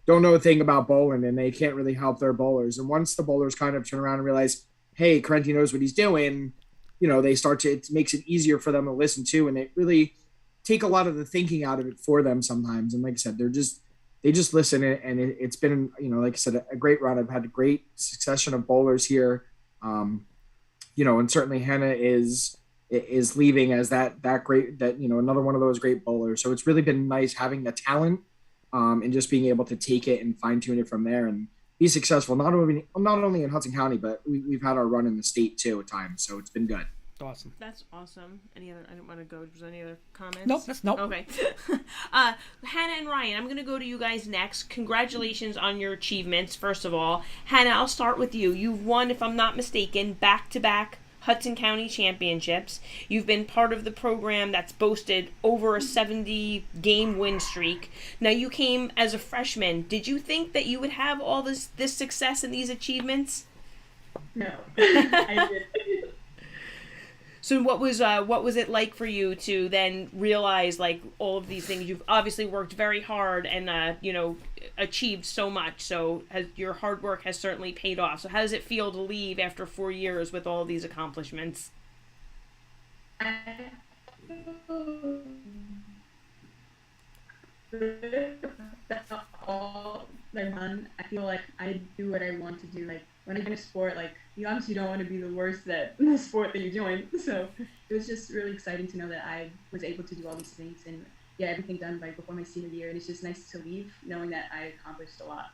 don't know a thing about bowling, and they can't really help their bowlers. And once the bowlers kind of turn around and realize, hey, Correnti knows what he's doing, they start to, it makes it easier for them to listen to, and it really take a lot of the thinking out of it for them sometimes. And like I said, they just listen, and it's been, like I said, a great run. I've had a great succession of bowlers here. and certainly Hannah is leaving as that great, another one of those great bowlers. So it's really been nice having the talent, and just being able to take it and fine tune it from there and be successful. Not only in Hudson County, but we've had our run in the state too at times. So it's been good. Awesome. That's awesome. Any other? I didn't want to go. Was there any other comments? Nope. Okay. Hannah and Ryan, I'm going to go to you guys next. Congratulations on your achievements, first of all. Hannah, I'll start with you. You've won, if I'm not mistaken, back-to-back Hudson County championships. You've been part of the program that's boasted over a 70-game win streak. Now, you came as a freshman. Did you think that you would have all this success and these achievements? No, I did. So what was it like for you to then realize like all of these things? You've obviously worked very hard and achieved so much. So your hard work has certainly paid off. So how does it feel to leave after 4 years with all these accomplishments? All done. I feel like I do what I want to do. Like when I join a sport, like you obviously don't want to be the worst at the sport that you join. So it was just really exciting to know that I was able to do all these things and get everything done before my senior year. And it's just nice to leave knowing that I accomplished a lot.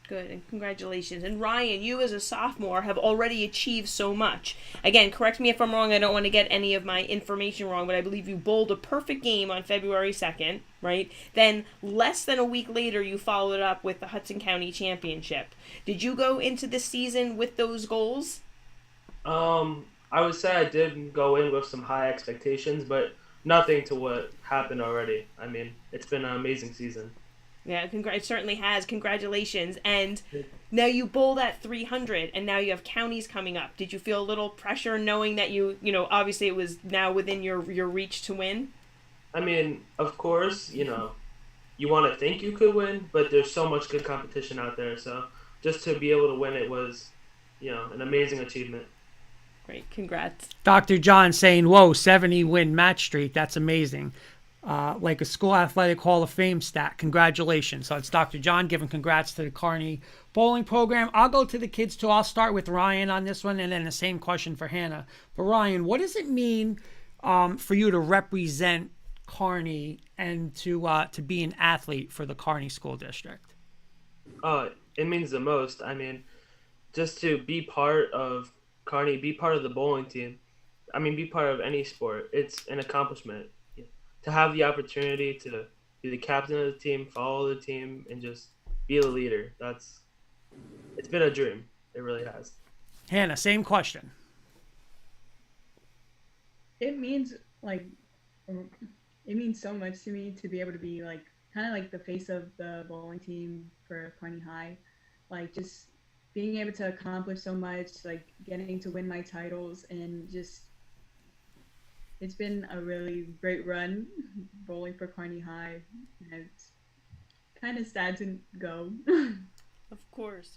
Good, and congratulations. And Ryan, you as a sophomore have already achieved so much. Again, correct me if I'm wrong. I don't want to get any of my information wrong, but I believe you bowled a perfect game on February 2nd, right? Then less than a week later, you followed it up with the Hudson County Championship. Did you go into this season with those goals? I would say I did go in with some high expectations, but nothing to what happened already. I mean, it's been an amazing season. Yeah, it certainly has. Congratulations. And now you bowled at 300, and now you have counties coming up. Did you feel a little pressure knowing that you obviously it was now within your reach to win? I mean, of course, you want to think you could win, but there's so much good competition out there. So just to be able to win it was, an amazing achievement. Great. Congrats. Dr. John saying, whoa, 70-win match streak. That's amazing. Like a school athletic Hall of Fame stat. Congratulations. So it's Dr. John giving congrats to the Kearny bowling program. I'll go to the kids too. I'll start with Ryan on this one and then the same question for Hannah. But Ryan, what does it mean for you to represent Kearny and to be an athlete for the Kearny School District? It means the most. I mean, just to be part of Kearny, be part of the bowling team. I mean, be part of any sport. It's an accomplishment. To have the opportunity to be the captain of the team, follow the team, and just be the leader. It's been a dream. It really has. Hannah, same question. It means so much to me to be able to be kind of like the face of the bowling team for Kearny High. Like just being able to accomplish so much, like getting to win my titles and just it's been a really great run bowling for Kearny High. And it's kind of sad to go. Of course.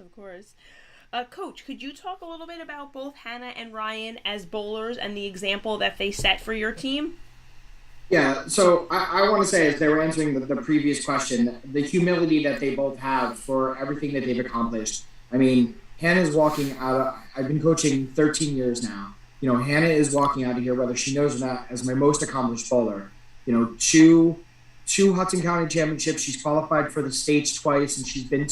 Coach, could you talk a little bit about both Hannah and Ryan as bowlers and the example that they set for your team? Yeah, so I want to say, as they were answering the previous question, the humility that they both have for everything that they've accomplished. I mean, Hannah's walking out. I've been coaching 13 years now. Hannah is walking out of here, whether she knows or not, as my most accomplished bowler. Two Hudson County championships. She's qualified for the states twice, and she's been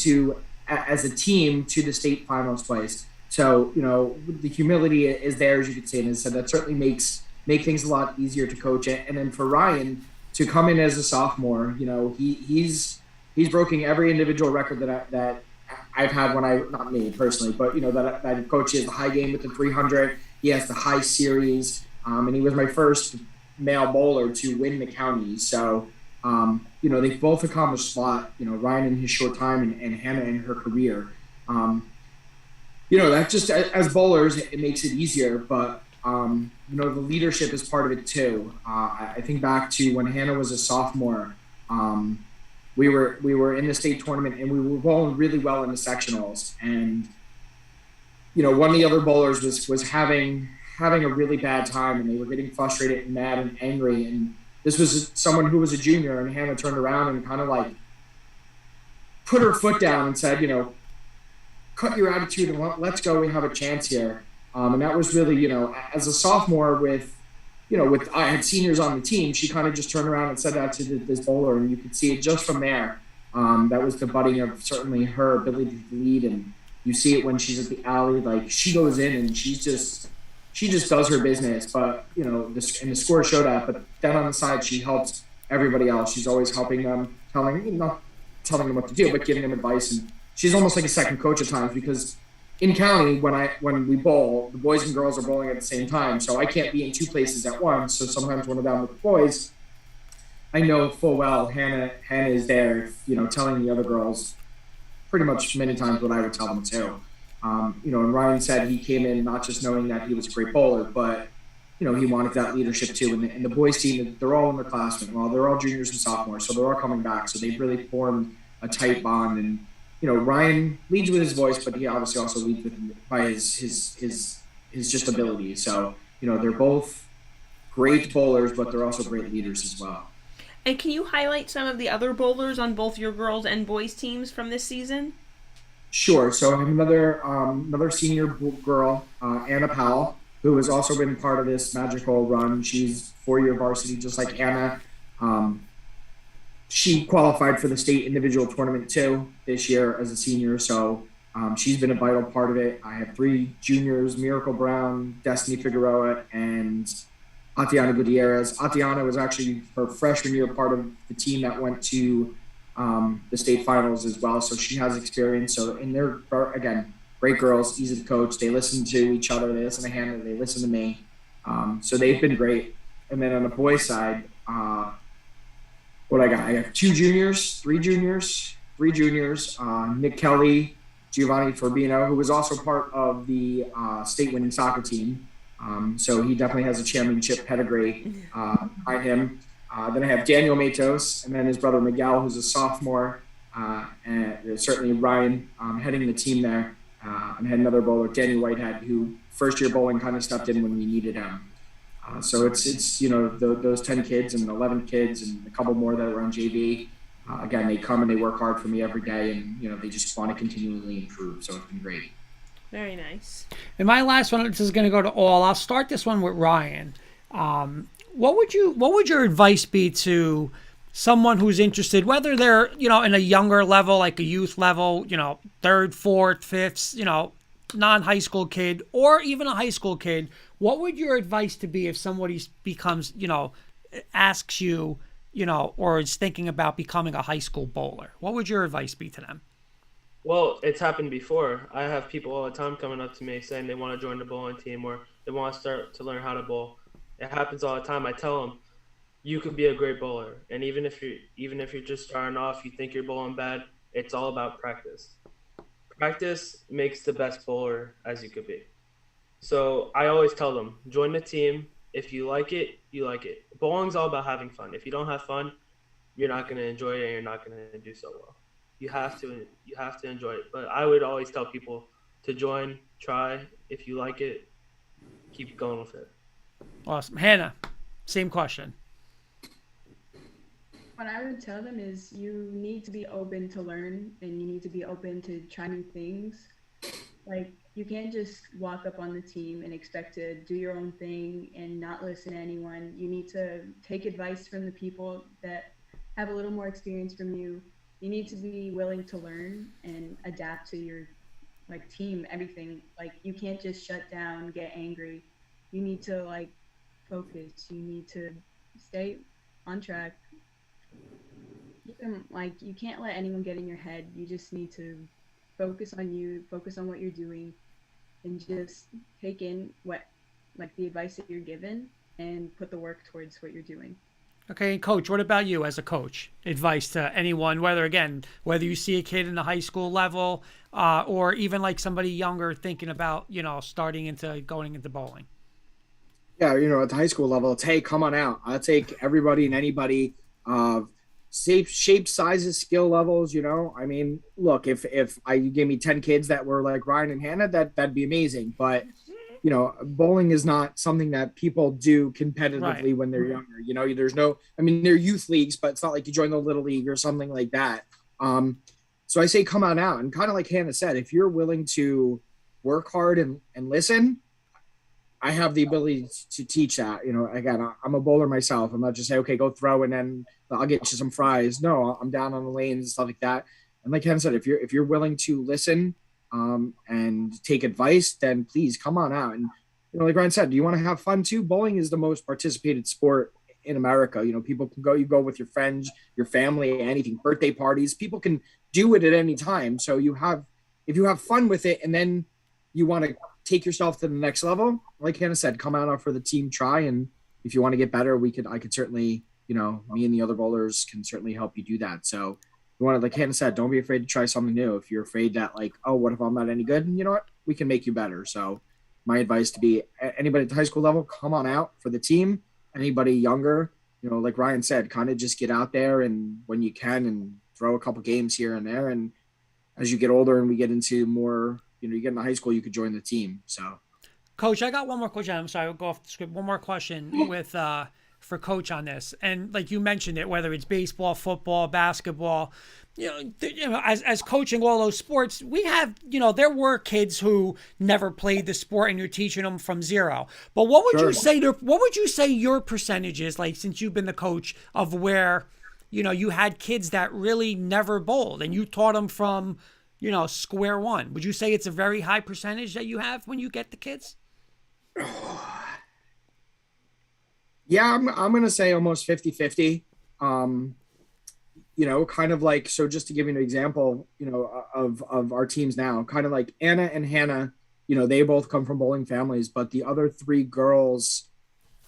as a team, to the state finals twice. So, the humility is there, as you could say, and so that certainly make things a lot easier to coach. And then for Ryan to come in as a sophomore, he's broken every individual record that I've had not me personally, but that I've coached. He has the high game with the 300. He has the high series, and he was my first male bowler to win the county. So, they've both accomplished a lot. Ryan in his short time and Hannah in her career. That just as bowlers, it makes it easier. But the leadership is part of it too. I think back to when Hannah was a sophomore. We were in the state tournament and we were bowling really well in the sectionals, and one of the other bowlers was having a really bad time, and they were getting frustrated and mad and angry. And this was someone who was a junior, and Hannah turned around and kind of put her foot down and said, cut your attitude and let's go. We have a chance here. And that was really, as a sophomore with I had seniors on the team, she kind of just turned around and said that to this bowler, and you could see it just from there. That was the budding of certainly her ability to lead, and you see it when she's at the alley. Like, she goes in and she just does her business. But and the score showed that. But then on the side, she helps everybody else. She's always helping them, not telling them what to do, but giving them advice. And she's almost like a second coach at times, because in county, when we bowl, the boys and girls are bowling at the same time, so I can't be in two places at once. So sometimes when I'm down with the boys, I know full well Hannah is there, telling the other girls pretty much many times what I would tell them too. And Ryan said he came in not just knowing that he was a great bowler, but he wanted that leadership too. And the boys team, they're all underclassmen. Well, they're all juniors and sophomores, so they're all coming back. So they've really formed a tight bond. And Ryan leads with his voice, but he obviously also leads by his just ability. So they're both great bowlers, but they're also great leaders as well. And can you highlight some of the other bowlers on both your girls and boys teams from this season? Sure. So I have another senior girl, Anna Powell, who has also been part of this magical run. She's 4-year varsity, just like Anna. She qualified for the state individual tournament too this year as a senior. So she's been a vital part of it. I have 3 juniors, Miracle Brown, Destiny Figueroa, and Atiana Gutierrez. Atiana was actually her freshman year part of the team that went to the state finals as well. So she has experience. So, and they're, again, great girls, easy to coach. They listen to each other. They listen to Hannah. They listen to me. So they've been great. And then on the boys' side, what I got? I have 2 juniors, 3 juniors, Nick Kelly, Giovanni Forbino, who was also part of the state winning soccer team. So he definitely has a championship pedigree behind him. Then I have Daniel Matos, and then his brother Miguel, who's a sophomore, and certainly Ryan heading the team there. And had another bowler, Danny Whitehead, who first year bowling kind of stepped in when we needed him. So it's those 10 kids and 11 kids and a couple more that are on JV. Again, they come and they work hard for me every day, and they just want to continually improve. So it's been great. Very nice. And my last one, this is going to go to all. I'll start this one with Ryan. What would your advice be to someone who's interested, whether they're in a younger level, like a youth level, 3rd, 4th, 5th, non-high school kid, or even a high school kid? What would your advice to be if somebody becomes, asks you, or is thinking about becoming a high school bowler? What would your advice be to them? Well, it's happened before. I have people all the time coming up to me saying they want to join the bowling team or they want to start to learn how to bowl. It happens all the time. I tell them, you could be a great bowler, and even if you're just starting off, you think you're bowling bad, it's all about practice. Practice makes the best bowler as you could be. So I always tell them, join the team. If you like it, you like it. Bowling's all about having fun. If you don't have fun, you're not going to enjoy it and you're not going to do so well. You have to enjoy it. But I would always tell people to join, try. If you like it, keep going with it. Awesome. Hannah, same question. What I would tell them is you need to be open to learn, and you need to be open to try new things. Like, you can't just walk up on the team and expect to do your own thing and not listen to anyone. You need to take advice from the people that have a little more experience from you. You need to be willing to learn and adapt to your team, everything. Like, you can't just shut down, get angry. You need to focus. You need to stay on track. You can't let anyone get in your head. You just need to focus on you, focus on what you're doing, and just take in the advice that you're given and put the work towards what you're doing. Okay, and Coach, what about you as a coach? Advice to anyone, whether you see a kid in the high school level or even somebody younger thinking about, going into bowling. Yeah, at the high school level, it's, hey, come on out. I'll take everybody and anybody of shape, sizes, skill levels, I mean, look, if you gave me 10 kids that were like Ryan and Hannah, that'd be amazing. But, bowling is not something that people do competitively when they're younger. There's they're youth leagues, but it's not like you join the little league or something like that. So I say, come on out. And kind of like Hannah said, if you're willing to work hard and listen, I have the ability to teach that. Again, I'm a bowler myself. I'm not just say, okay, go throw and then I'll get you some fries. No, I'm down on the lanes and stuff like that. And like Ken said, if you're willing to listen and take advice, then please come on out. And like Ryan said, do you want to have fun too? Bowling is the most participated sport in America. People can go. You go with your friends, your family, anything, birthday parties. People can do it at any time. So if you have fun with it, and then you want to take yourself to the next level, like Hannah said, come out for the team try. And if you want to get better, I could certainly, me and the other bowlers can certainly help you do that. So you want to, like Hannah said, don't be afraid to try something new. If you're afraid that like, oh, what if I'm not any good? And you know what? We can make you better. So my advice to be anybody at the high school level, come on out for the team. Anybody younger, like Ryan said, kind of just get out there and when you can and throw a couple games here and there. And as you get older and we get into more, you get into high school, you could join the team. So, Coach, I got one more question. I'm sorry, I'll go off the script. One more question with for Coach on this. And like you mentioned it, whether it's baseball, football, basketball, as coaching all those sports, we have, there were kids who never played the sport and you're teaching them from zero. But what would you say your percentage is, like, since you've been the coach, of where, you had kids that really never bowled and you taught them from, square one? Would you say it's a very high percentage that you have when you get the kids? Yeah, I'm going to say almost 50-50. Kind of like, so just to give you an example, of our teams now, kind of like Anna and Hannah, they both come from bowling families, but the other three girls,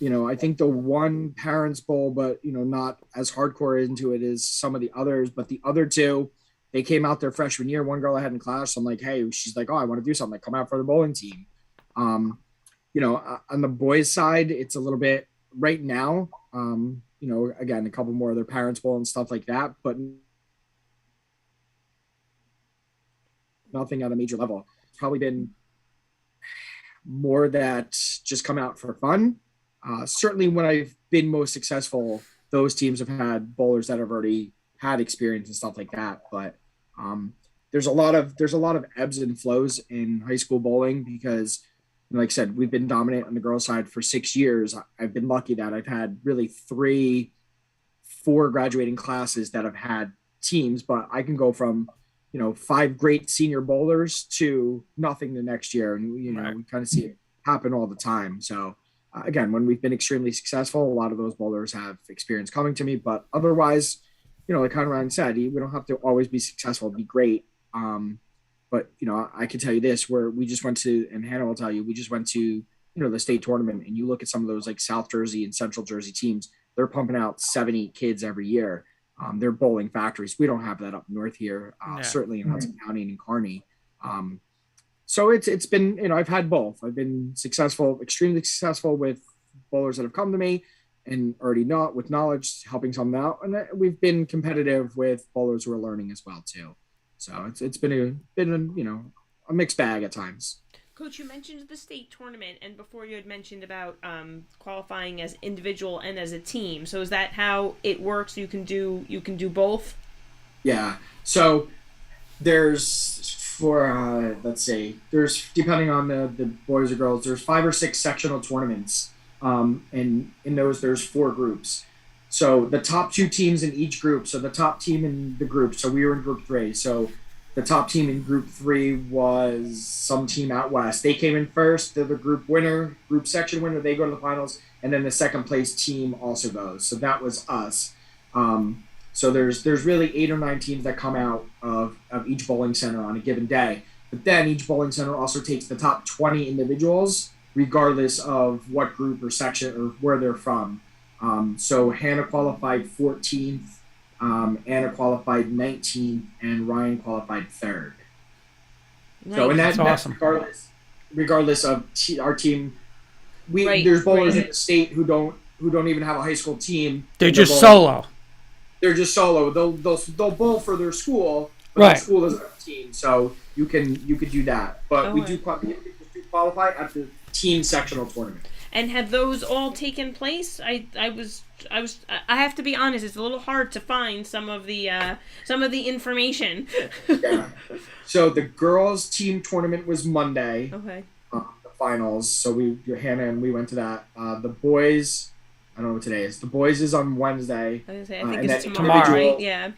I think the one parents bowl, but, not as hardcore into it as some of the others, but the other two, they came out their freshman year. One girl I had in class, I'm like, hey, she's like, oh, I want to do something. Like, come out for the bowling team. On the boys' side, it's a little bit right now. Again, a couple more of their parents bowl and stuff like that, but nothing at a major level. It's probably been more that just come out for fun. Certainly when I've been most successful, those teams have had bowlers that have already had experience and stuff like that. But there's a lot of ebbs and flows in high school bowling because, like I said, we've been dominant on the girls' side for 6 years. I've been lucky that I've had really 4 graduating classes that have had teams, but I can go from, 5 great senior bowlers to nothing the next year. And, Right. We kind of see it happen all the time. So again, when we've been extremely successful, a lot of those bowlers have experience coming to me, but otherwise, like kind of Ryan said, we don't have to always be successful to be great. But, I can tell you this, where we just went to, and Hannah will tell you, we just went to, the state tournament, and you look at some of those like South Jersey and Central Jersey teams, they're pumping out 7-8 kids every year. They're bowling factories. We don't have that up north here, certainly in Hudson County and in Kearny. So it's been, I've had both. I've been successful, extremely successful with bowlers that have come to me and already know with knowledge, helping some out. And we've been competitive with bowlers who are learning as well too. So it's been a mixed bag at times. Coach, you mentioned the state tournament, and before you had mentioned about qualifying as individual and as a team. So is that how it works? You can do both? Yeah. So there's there's, depending on the boys or girls, there's 5 or 6 sectional tournaments. And in those, there's 4 groups. So the top 2 teams in each group. So the top team in the group. So we were in group 3. So the top team in group 3 was some team out west. They came in first. They're the group winner, group section winner. They go to the finals. And then the second place team also goes. So that was us. So there's really 8 or 9 teams that come out of each bowling center on a given day. But then each bowling center also takes the top 20 individuals, regardless of what group or section or where they're from. So Hannah qualified 14th, Anna qualified 19th, and Ryan qualified 3rd. Nice. So and that's awesome. Regardless of our team, there's bowlers in the state who don't even have a high school team. They're just solo. They're just solo. They'll bowl for their school, but their school doesn't have a team. So you could do that. But we do qualify at the team sectional tournament. And have those all taken place? I have to be honest, it's a little hard to find some of the information. Yeah. So the girls team tournament was Monday. Okay. The finals. So Hannah and we went to that. The boys, I don't know what today is. The boys is on Wednesday. I think and it's then tomorrow, right? Yeah. And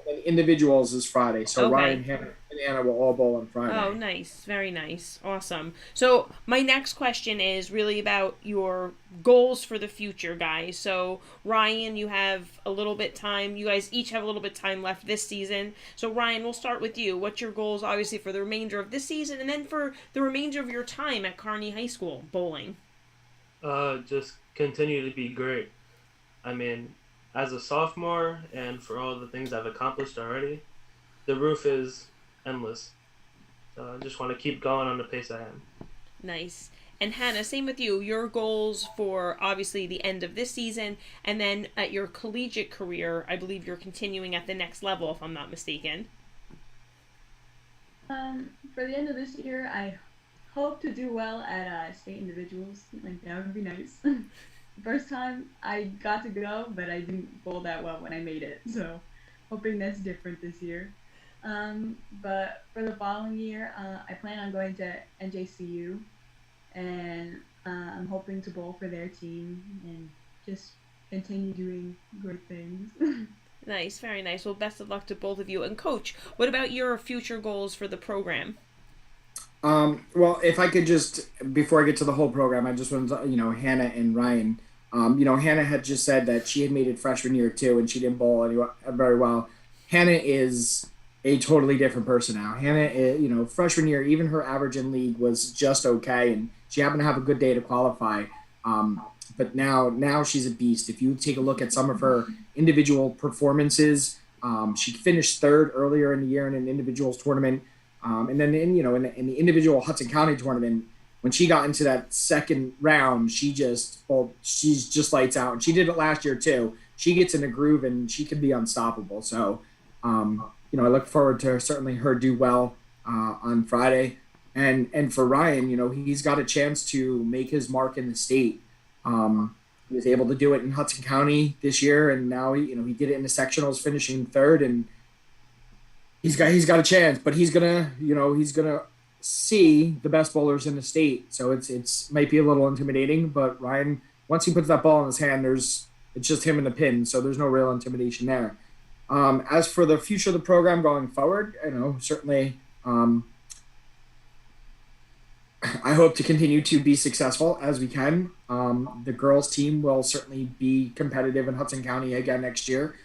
then individuals is Friday. So Okay. Ryan, Hannah, and Anna will all bowl on Friday. Oh, nice. Very nice. Awesome. So my next question is really about your goals for the future, guys. So Ryan, you have a little bit time. You guys each have a little bit time left this season. So Ryan, we'll start with you. What's your goals, obviously, for the remainder of this season and then for the remainder of your time at Kearny High School bowling? Just continue to be great. I mean, as a sophomore and for all the things I've accomplished already, the roof is endless. So I just want to keep going on the pace I am. Nice. And Hannah, same with you. Your goals for obviously the end of this season and then at your collegiate career, I believe you're continuing at the next level, if I'm not mistaken. For the end of this year, I hope to do well at state individuals. Like, that would be nice. First time I got to go, but I didn't bowl that well when I made it. So hoping that's different this year. But for the following year, I plan on going to NJCU, and I'm hoping to bowl for their team and just continue doing great things. Nice, very nice. Well, best of luck to both of you. And Coach, what about your future goals for the program? Well, if I could just, before I get to the whole program, I just wanted to, Hannah and Ryan, Hannah had just said that she had made it freshman year too, and she didn't bowl very well. Hannah is a totally different person now. Hannah is, freshman year, even her average in league was just okay, and she happened to have a good day to qualify. But now she's a beast. If you take a look at some of her individual performances, she finished third earlier in the year in an individuals tournament. And then in the individual Hudson County tournament, when she got into that second round, she's just lights out. And she did it last year too. She gets in a groove and she can be unstoppable. So, I look forward to certainly her do well on Friday. And for Ryan, he's got a chance to make his mark in the state. He was able to do it in Hudson County this year, and now he did it in the sectionals, finishing third, and he's got a chance. But he's gonna see the best bowlers in the state, so it's might be a little intimidating. But Ryan, once he puts that ball in his hand, it's just him and the pin, so there's no real intimidation there. As for the future of the program going forward, certainly. I hope to continue to be successful as we can. The girls team will certainly be competitive in Hudson County again next year.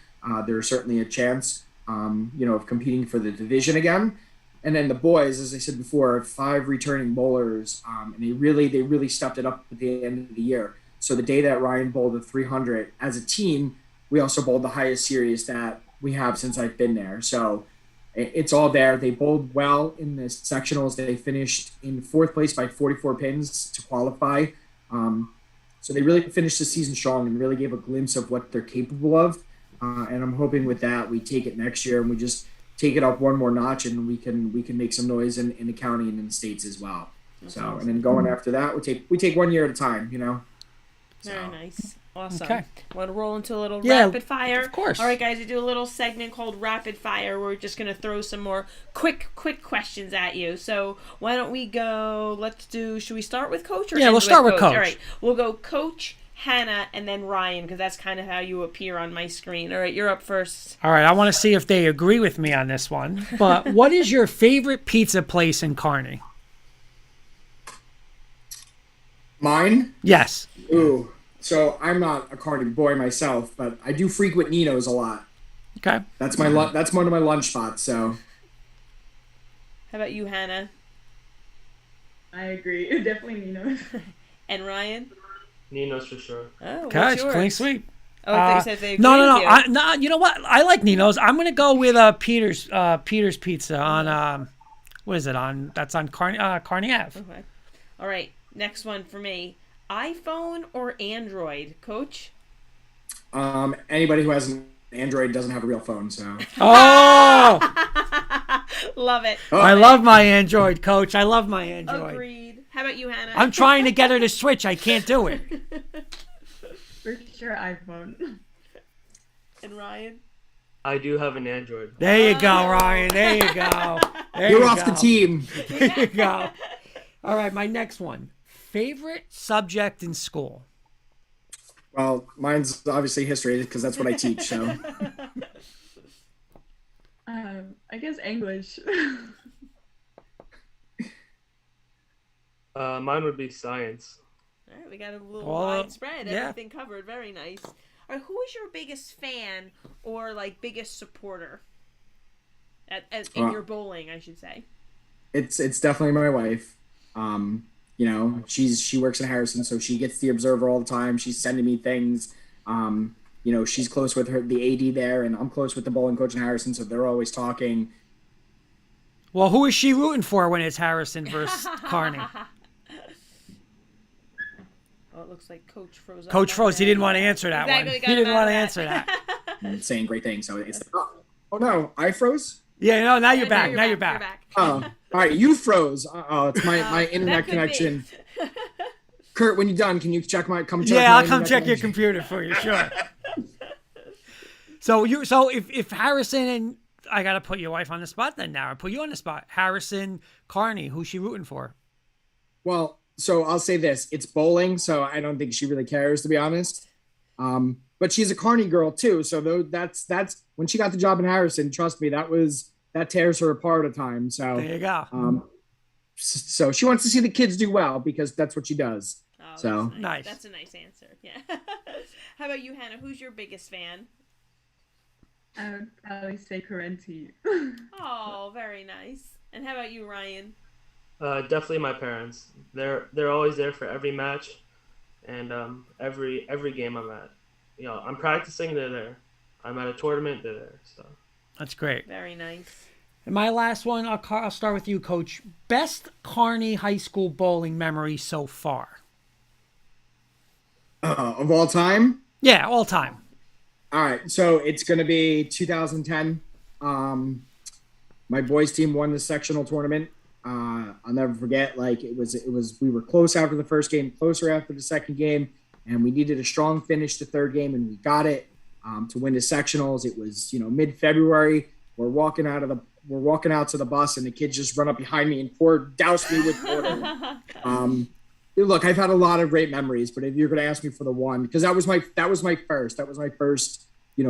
There's certainly a chance, of competing for the division again. And then the boys, as I said before, 5 returning bowlers, and they really stepped it up at the end of the year. So the day that Ryan bowled the 300 as a team, we also bowled the highest series that we have since I've been there. So it's all there. They bowled well in the sectionals. They finished in 4th place by 44 pins to qualify. So they really finished the season strong and really gave a glimpse of what they're capable of. And I'm hoping with that we take it next year and we just take it up one more notch and we can make some noise in the county and in the states as well. That's awesome. And then going after that, we take 1 year at a time. Very nice. Awesome. Okay. Want to roll into a little rapid fire? Of course. All right, guys, we do a little segment called Rapid Fire. We're just going to throw some more quick questions at you. So why don't we go, should we start with Coach? Or we'll start with Coach. All right, we'll go Coach, Hannah, and then Ryan, because that's kind of how you appear on my screen. All right, you're up first. All right, I want to see if they agree with me on this one. But what is your favorite pizza place in Kearny? Mine? Yes. Ooh. So I'm not a Kearny boy myself, but I do frequent Nino's a lot. Okay. That's that's one of my lunch spots. So. How about you, Hannah? I agree. Definitely Nino's. And Ryan? Nino's for sure. Oh, Okay, what's it's yours? clean sweep. Oh, I thought you said they agree No. with you. You know what? I like Nino's. I'm gonna go with Peter's Pizza on what is it on? That's on Kearny Ave. Okay. All right. Next one for me. iPhone or Android, Coach? Anybody who has an Android doesn't have a real phone, so. Oh! Love it. I love my Android, Coach. I love my Android. Agreed. How about you, Hannah? I'm trying to get her to switch. I can't do it. For sure, iPhone. And Ryan? I do have an Android. There you go, Ryan. There you go. You're off the team. There you go. All right, my next one. favorite subject in school? Well, mine's obviously history because that's what I teach. So I guess English. Mine would be science. All right, we got a little Well, widespread. yeah. Everything covered. Very nice. All right, who is your biggest fan or like biggest supporter in your bowling? I should say. it's definitely my wife. You know, she works in Harrison, so she gets the Observer all the time. She's sending me things. You know, she's close with the AD there, and I'm close with the bowling coach in Harrison, so they're always talking. Well, who is she rooting for when it's Harrison versus Kearny? Oh, it looks like Coach froze. Coach froze. He didn't want to answer that one. He didn't want to answer that. And saying great things. So it's oh no, I froze. Yeah, no, now you're Yeah, back. Now you're back. Oh, all right, you froze. Oh, it's my internet could connection. Kurt, when you're done, can you check my check? Yeah, my I'll come internet check your connection? computer for you, sure. So if Harrison and I gotta put your wife on the spot then now. I put you on the spot. Harrison, Kearny, who's she rooting for? Well, so I'll say this: it's bowling, so I don't think she really cares, to be honest. But she's a Kearny girl too, so that's when she got the job in Harrison. Trust me, that tears her apart at times. So There you go. So she wants to see the kids do well because that's what she does. Oh, So that's Nice. That's a nice answer. Yeah. How about you, Hannah? Who's your biggest fan? I would probably say Correnti. Oh, very nice. And how about you, Ryan? Definitely my parents. They're always there for every match, and every game I'm at. You know, I'm practicing, they're there. I'm at a tournament, they're there. So That's great. Very nice. And my last one, I'll start with you, Coach. Best Kearny High School bowling memory so far? of all time. Yeah, all time. All right, so it's going to be 2010. My boys' team won the sectional tournament. I'll never forget. Like it was. We were close after the first game, closer after the second game, and we needed a strong finish to third game, and we got it to win the sectionals. It was mid-February. We're walking out to the bus, and the kids just run up behind me and douse me with water. Look, I've had a lot of great memories, but if you're going to ask me for the one, because that was my first,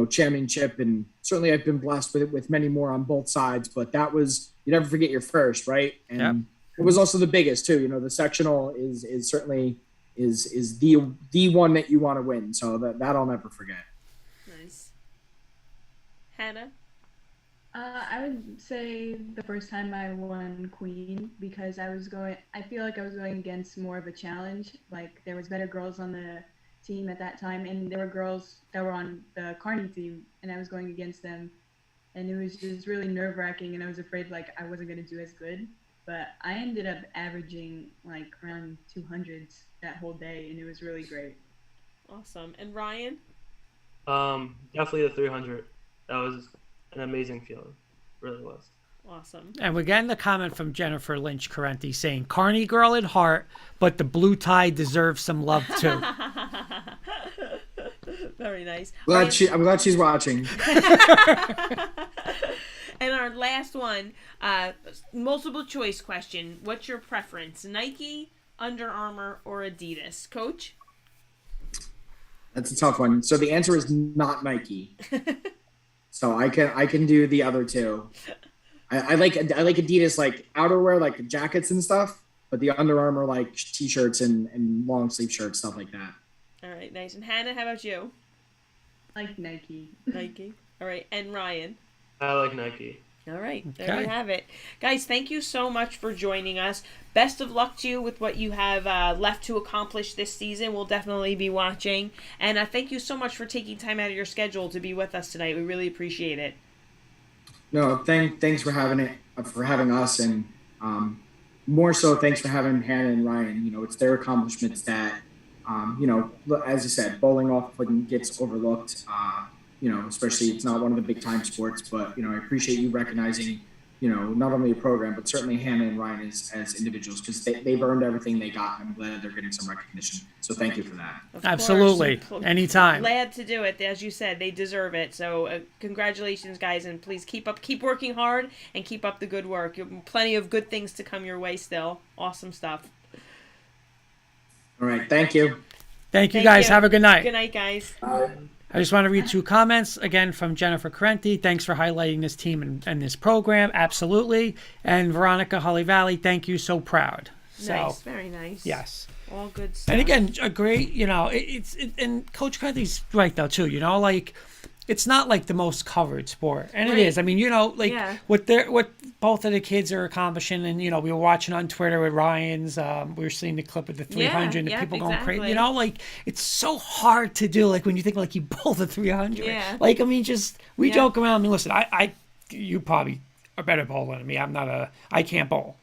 championship, and certainly I've been blessed with many more on both sides. But that was, you never forget your first, right? And It was also the biggest too. The sectional is certainly is the one that you want to win. So that I'll never forget. Nice. Hannah? I would say the first time I won Queen, because I feel like I was going against more of a challenge. Like there was better girls on the team at that time, and there were girls that were on the Kearny team, and I was going against them, and it was just really nerve-wracking, and I was afraid like I wasn't going to do as good. But I ended up averaging like around 200s that whole day, and it was really great. Awesome. And Ryan? definitely the 300. That was an amazing feeling. Really was. Awesome. And we're getting the comment from Jennifer Lynch Correnti saying, Kearny girl at heart, but the blue tie deserves some love too. Very nice. I'm glad she's watching. And our last one, multiple choice question. What's your preference? Nike, Under Armour, or Adidas? Coach? That's a tough one. So the answer is not Nike. So I can do the other two. I like Adidas, like outerwear, like jackets and stuff, but the Under Armour, like t-shirts and long sleeve shirts, stuff like that. All right, nice. And Hannah, how about you? Like Nike. Nike. All right, and Ryan? I like Nike. All right, there Okay. you have it. Guys, thank you so much for joining us. Best of luck to you with what you have left to accomplish this season. We'll definitely be watching. And thank you so much for taking time out of your schedule to be with us tonight. We really appreciate it. No, thanks for having us, and more so, thanks for having Hannah and Ryan. It's their accomplishments that, as I said, bowling often gets overlooked. Especially it's not one of the big time sports, but I appreciate you recognizing, not only the program, but certainly Hannah and Ryan as individuals, because they've earned everything they got, and I'm glad they're getting some recognition. So thank you for that. Of Absolutely. course. Anytime. Glad to do it. As you said, they deserve it. So congratulations, guys, and please keep working hard and keep up the good work. You have plenty of good things to come your way still. Awesome stuff. All right. Thank you. Thank you, Thank guys. you. Have a good night. Good night, guys. I just want to read 2 comments again from Jennifer Correnti. Thanks for highlighting this team and this program. Absolutely. And Veronica Holly Valley, thank you. So proud. Nice. Very nice. Yes. All good stuff. And again, a great, and Coach Correnti's right though too, like it's not like the most covered sport. And Right. it is. I mean, Yeah. what both of the kids are accomplishing, and we were watching on Twitter with Ryan's, we were seeing the clip of the 300 and yeah, people going exactly. crazy. Like it's so hard to do, like when you think like you bowl the 300. Yeah. Like I mean just we Yeah. joke around. I mean, listen, you probably are better bowler than me. I can't bowl,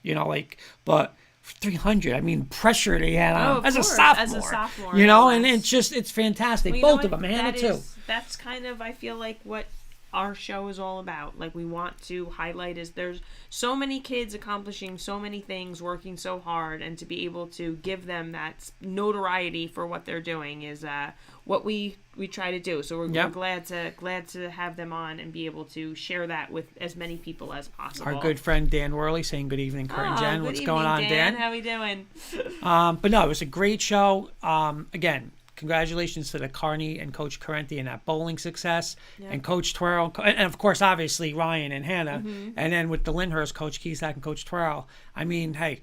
but 300. I mean, pressure they had on of as a course, sophomore. as a sophomore, and no it's less. it's fantastic. Well, you know Both of what? them, Hannah That too. is- That's kind of, I feel like, what our show is all about. Like, we want to highlight is there's so many kids accomplishing so many things, working so hard, and to be able to give them that notoriety for what they're doing is what we try to do. So we're Yep. glad to have them on and be able to share that with as many people as possible. Our good friend Dan Worley saying good evening, Kurt and Jen. good What's evening, going on, Dan? How we doing? But no, it was a great show. Again, congratulations to the Kearny and Coach Correnti and that bowling success, and Coach Tuero, and of course, obviously Ryan and Hannah, and then with the Lyndhurst, Coach Kiesak and Coach Tuero. I mean, hey,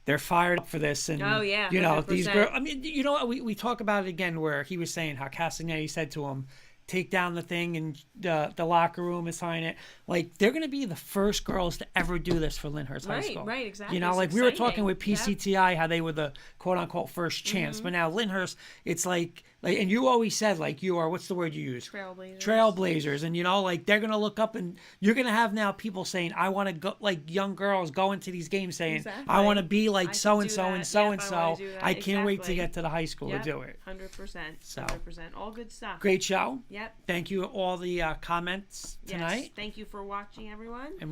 they're fired up for this, and Oh, yeah, these 100%. girls. I mean, we talk about it again where he was saying how Castagnetti said to him, take down the thing in the locker room and sign it. Like, they're going to be the first girls to ever do this for Lyndhurst High School. Right, exactly. Like It's we were exciting. talking with Yeah. PCTI, how they were the quote-unquote first chance. But now Lyndhurst, it's like, and you always said, like, you are, what's the word you use? Trailblazers. And, like, they're going to look up and you're going to have now people saying, I want to go, like, young girls go into these games saying, Exactly. I want to be like I could so-and-so do and that. so-and-so. Yep, I wanna do that. I can't wait to Exactly. get to the high school Yep, to do it. 100%. So. 100%. All good stuff. Great show. Yep. Thank you all the comments tonight. Yes. Thank you for watching, everyone. And we'll